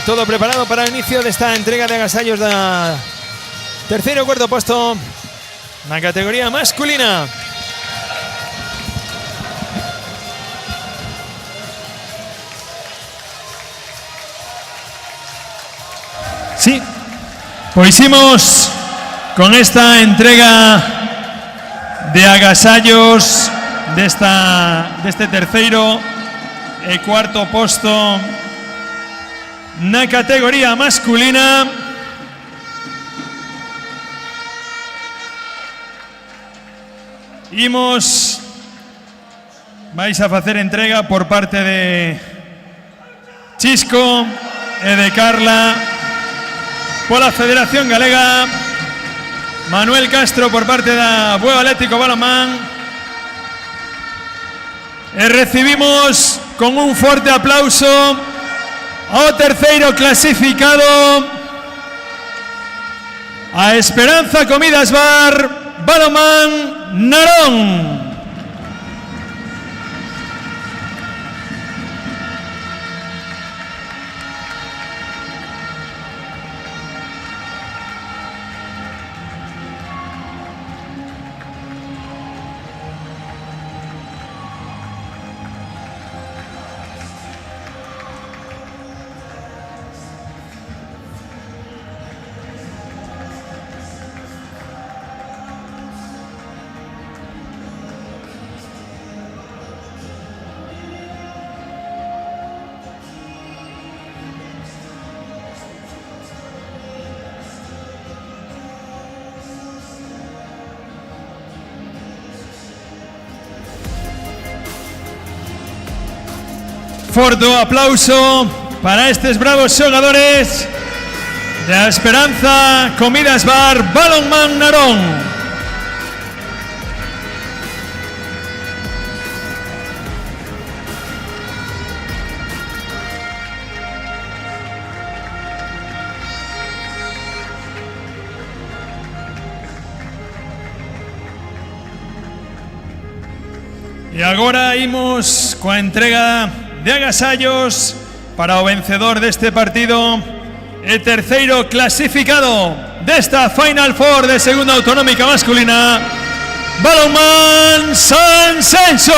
Todo preparado para o inicio desta entrega de agasallos da terceiro e cuarto posto na categoría masculina. Sí, pois imos con esta entrega de agasallos deste terceiro e cuarto posto na categoría masculina. Vais a facer entrega por parte de Chisco e de Carla pola Federación Galega, Manuel Castro por parte da Bueu Atlético Balonmán, e recibimos con un forte aplauso ao terceiro clasificado, a Esperanza Comidas Bar Balonmán Narón. Forte aplauso para estes bravos xogadores da Esperanza Comidas Bar Balonmán Narón. E agora imos coa entrega de agasallos para o vencedor deste partido e terceiro clasificado desta Final Four de segunda autonómica masculina, Balonmán Sanxenxo.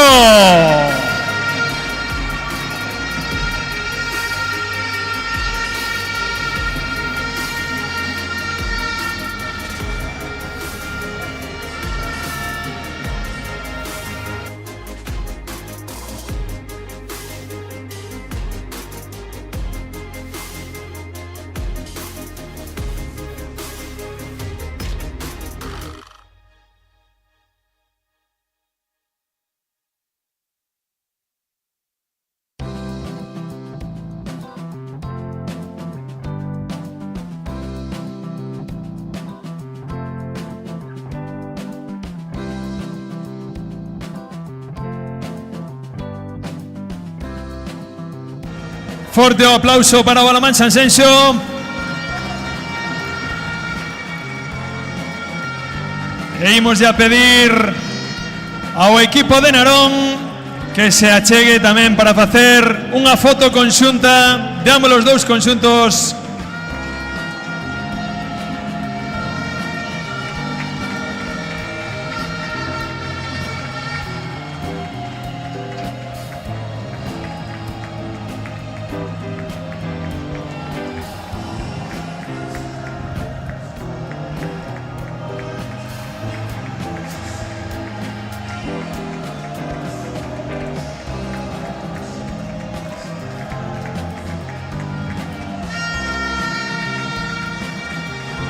Forte aplauso para o Balonmán Sanxenxo. E imos a pedir ao equipo de Narón que se achegue tamén para facer unha foto conxunta de ambos os dous conxuntos.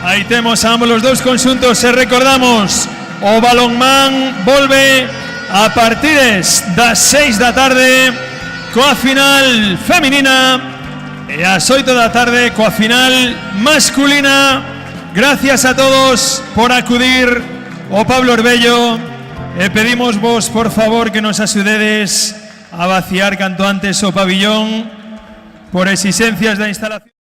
Aí temos a ambos os dous conxuntos e recordamos o balonmán volve a partires das 6 da tarde coa final feminina e ás 8 da tarde coa final masculina. Gracias a todos por acudir ao Pablo Orbello e pedimos vos, por favor, que nos axudedes a vaciar canto antes o pabillón por exigencias da instalación.